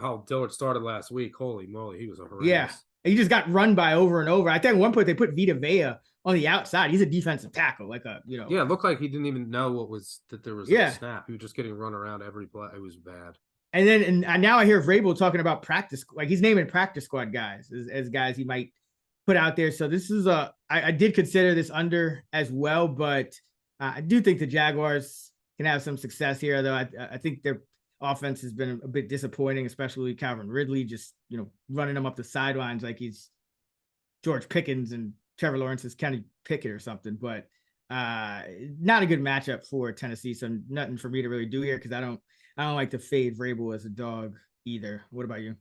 how Dillard started last week. Holy moly, he was a horrendous. Yeah, he just got run by over and over. I think at one point they put Vita Vea on the outside. He's a defensive tackle, Yeah, it looked like he didn't even know that there was a snap. He was just getting run around every play. It was bad. And now I hear Vrabel talking about practice, like he's naming practice squad guys as guys he might put out there. So this is I did consider this under as well, but I do think the Jaguars can have some success here. Though I think their offense has been a bit disappointing, especially Calvin Ridley, just, running him up the sidelines like he's George Pickens and Trevor Lawrence is Kenny Pickett or something, but not a good matchup for Tennessee. So nothing for me to really do here, because I don't like to fade Vrabel as a dog either. What about you?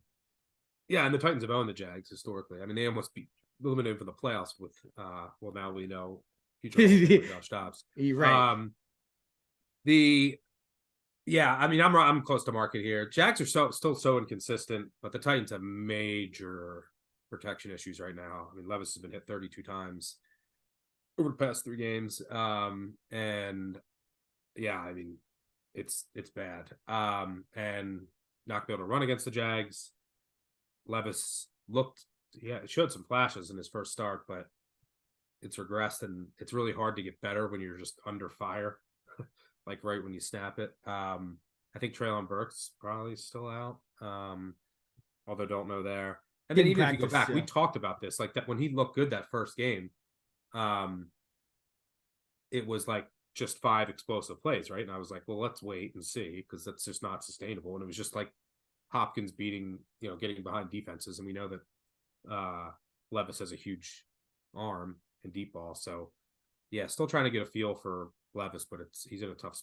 Yeah, and the Titans have owned the Jags historically. I mean, they almost be eliminated for the playoffs with now we know future Josh Dobbs. Right. Yeah, I mean, I'm close to market here. Jags are still so inconsistent, but the Titans have major protection issues right now. I mean, Levis has been hit 32 times over the past 3 games, and yeah, I mean, it's bad. And not be able to run against the Jags. Levis showed some flashes in his first start, but it's regressed, and it's really hard to get better when you're just under fire. like right when you snap it. I think Treylon Burks probably still out. Although don't know there. And then even if you go back, we talked about this, like that when he looked good that first game, it was like just 5 explosive plays, right? And I was like, well, let's wait and see, because that's just not sustainable. And it was just like Hopkins getting behind defenses. And we know that Levis has a huge arm in deep ball. So yeah, still trying to get a feel for Levis, but he's in a tough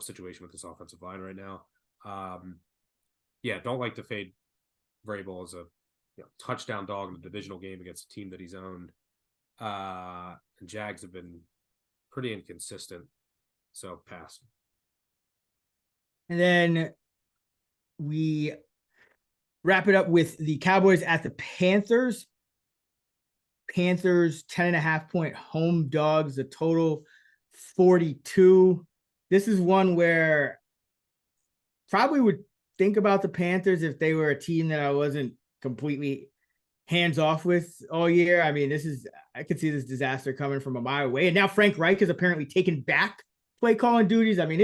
situation with this offensive line right now. Don't like to fade Vrabel as a touchdown dog in a divisional game against a team that he's owned. And Jags have been pretty inconsistent, so pass. And then we wrap it up with the Cowboys at the Panthers. Panthers 10.5-point home dogs, a total 42. This is one where probably would think about the Panthers if they were a team that I wasn't completely hands off with all year. I mean, I could see this disaster coming from a mile away. And now Frank Reich has apparently taken back play calling duties. I mean,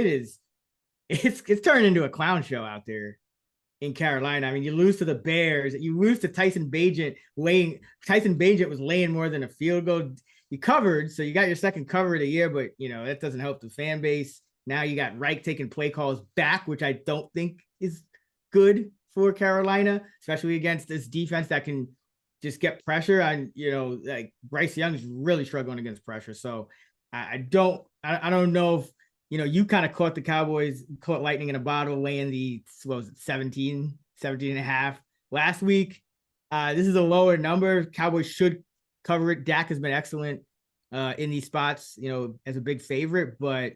it's turned into a clown show out there in Carolina. I mean, you lose to the Bears, you lose to Tyson Bagent was laying more than a field goal. You covered, so you got your second cover of the year, but that doesn't help the fan base. Now you got Reich taking play calls back, which I don't think is good for Carolina, especially against this defense that can just get pressure on, like Bryce Young is really struggling against pressure. So I don't know if, you kind of caught lightning in a bottle, laying the, 17 and a half last week. This is a lower number. Cowboys should cover it. Dak has been excellent in these spots, as a big favorite, but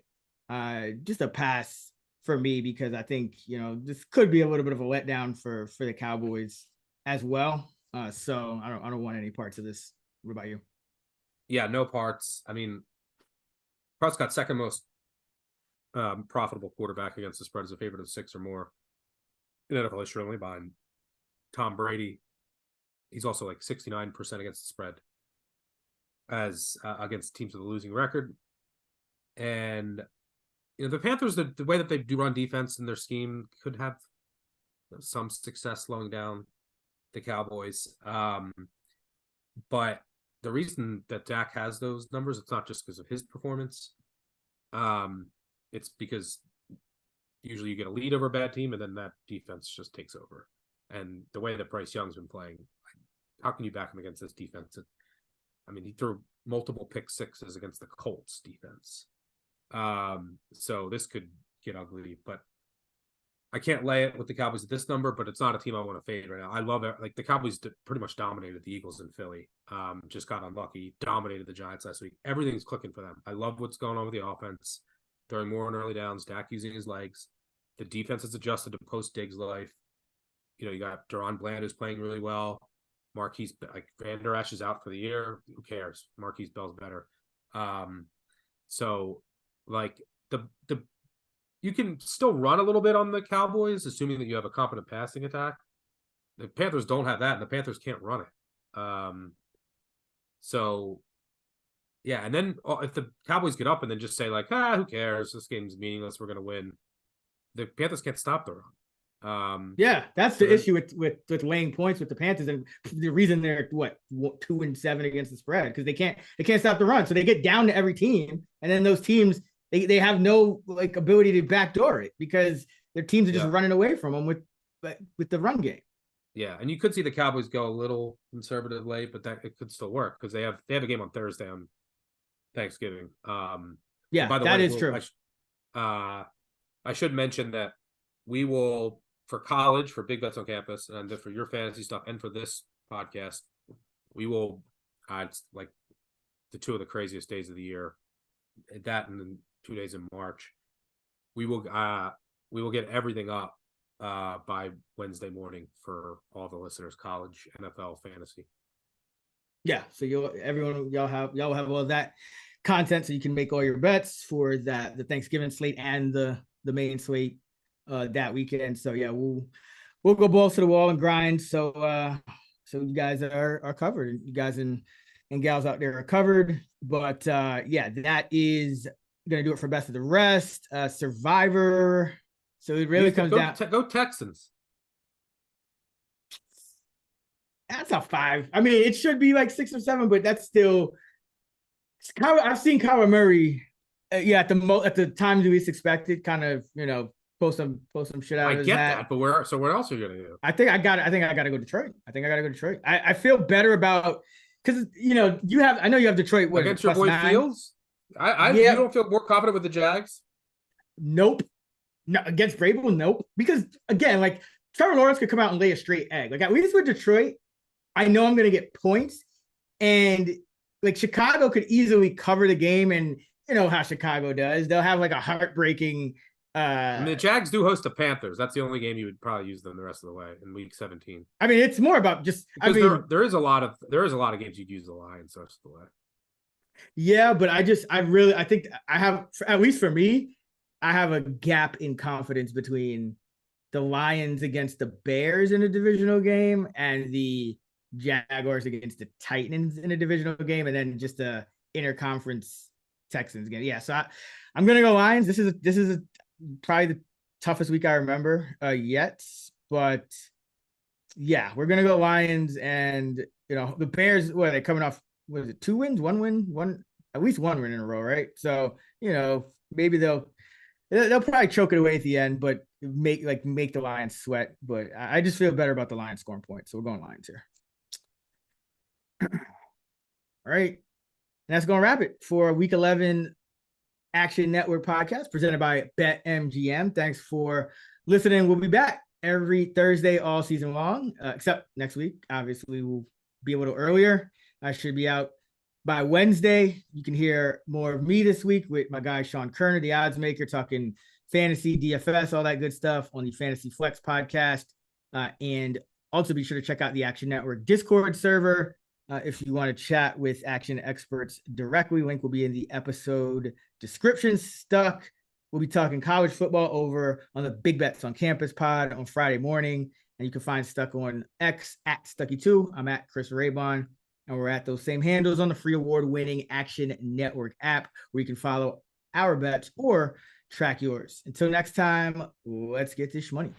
just a pass for me, because I think, this could be a little bit of a letdown for the Cowboys as well. So I don't want any parts of this. What about you? Yeah, no parts. I mean, Prescott second most profitable quarterback against the spread as a favorite of 6 or more in NFL history, only behind Tom Brady. He's also like 69% against the spread as against teams with a losing record. And the Panthers, the way that they do run defense in their scheme could have some success slowing down the Cowboys. But the reason that Dak has those numbers, it's not just because of his performance. It's because usually you get a lead over a bad team and then that defense just takes over. And the way that Bryce Young's been playing, how can you back him against this defense? He threw multiple pick sixes against the Colts defense. So this could get ugly, but I can't lay it with the Cowboys at this number, but it's not a team I want to fade right now. I love it. Like the Cowboys pretty much dominated the Eagles in Philly. Just got unlucky, dominated the Giants last week. Everything's clicking for them. I love what's going on with the offense. Throwing more on early downs, Dak using his legs. The defense has adjusted to post Diggs life. You got Deron Bland who's playing really well. Marquise, like Van Der Esch is out for the year. Who cares? Marquise Bell's better. So like the you can still run a little bit on the Cowboys, assuming that you have a competent passing attack. The Panthers don't have that, and the Panthers can't run it. So yeah, and then if the Cowboys get up and then just say like, who cares? This game's meaningless. We're gonna win. The Panthers can't stop the run. Yeah, that's the issue with laying points with the Panthers, and the reason they're 2-7 against the spread, because they can't stop the run. So they get down to every team, and then those teams they have no like ability to backdoor it because their teams are just running away from them with the run game. Yeah, and you could see the Cowboys go a little conservative late, but that it could still work because they have a game on Thursday on Thanksgiving. Yeah, by the way, that is true. I should mention that we will, for college, for Big Bets on Campus, and for your fantasy stuff, and for this podcast, we will. It's like the 2 of the craziest days of the year. That and then 2 days in March, we will get everything up by Wednesday morning for all the listeners, college, NFL, fantasy. Yeah, so y'all have all that content, so you can make all your bets for the Thanksgiving slate and the main slate that weekend. So yeah, we'll go balls to the wall and grind. So you guys are covered. You guys and gals out there are covered. But yeah, that is gonna do it for best of the rest, Survivor. So it really comes down. Go Texans. That's a 5. I mean, it should be like 6 or 7, but that's still. I've seen Kyler Murray, at the times we least expected, kind of pull some shit out of his hat. That, but what else are you gonna do? I think I got to go Detroit. I feel better about because I know you have Detroit against your boy 9? Fields. You don't feel more confident with the Jags? Nope. No, against Vrabel, nope. Because again, like Trevor Lawrence could come out and lay a straight egg. Like at least with Detroit, I know I'm gonna get points, and like Chicago could easily cover the game, and you know how Chicago does. They'll have like a heartbreaking. The Jags do host the Panthers. That's the only game you would probably use them the rest of the way in Week 17. I mean, it's more about just. Because there is a lot of games you'd use the Lions the rest of the way. Yeah, but I think I have, at least for me, I have a gap in confidence between the Lions against the Bears in a divisional game and the Jaguars against the Titans in a divisional game, and then just the interconference Texans game. Yeah, so I'm gonna go Lions. This is probably the toughest week I remember yet, but yeah, we're gonna go Lions. And the Bears, what are they coming off? Was it 2 wins, 1 win, at least 1 win in a row, right? So maybe they'll probably choke it away at the end, but make the Lions sweat. But I just feel better about the Lions scoring points, so we're going Lions here. All right, and that's gonna wrap it for Week 11 Action Network podcast presented by BetMGM. Thanks for listening. We'll be back every Thursday all season long, except next week. Obviously, we'll be a little earlier. I should be out by Wednesday. You can hear more of me this week with my guy Sean Kerner, the odds maker, talking fantasy, DFS, all that good stuff on the Fantasy Flex podcast. And also be sure to check out the Action Network Discord server if you want to chat with action experts directly. Link will be in the episode description. Stuck. We'll be talking college football over on the Big Bets on Campus pod on Friday morning. And you can find Stuck on X at Stucky2. I'm at Chris Raybon. And we're at those same handles on the free award-winning Action Network app, where you can follow our bets or track yours. Until next time, let's get this money.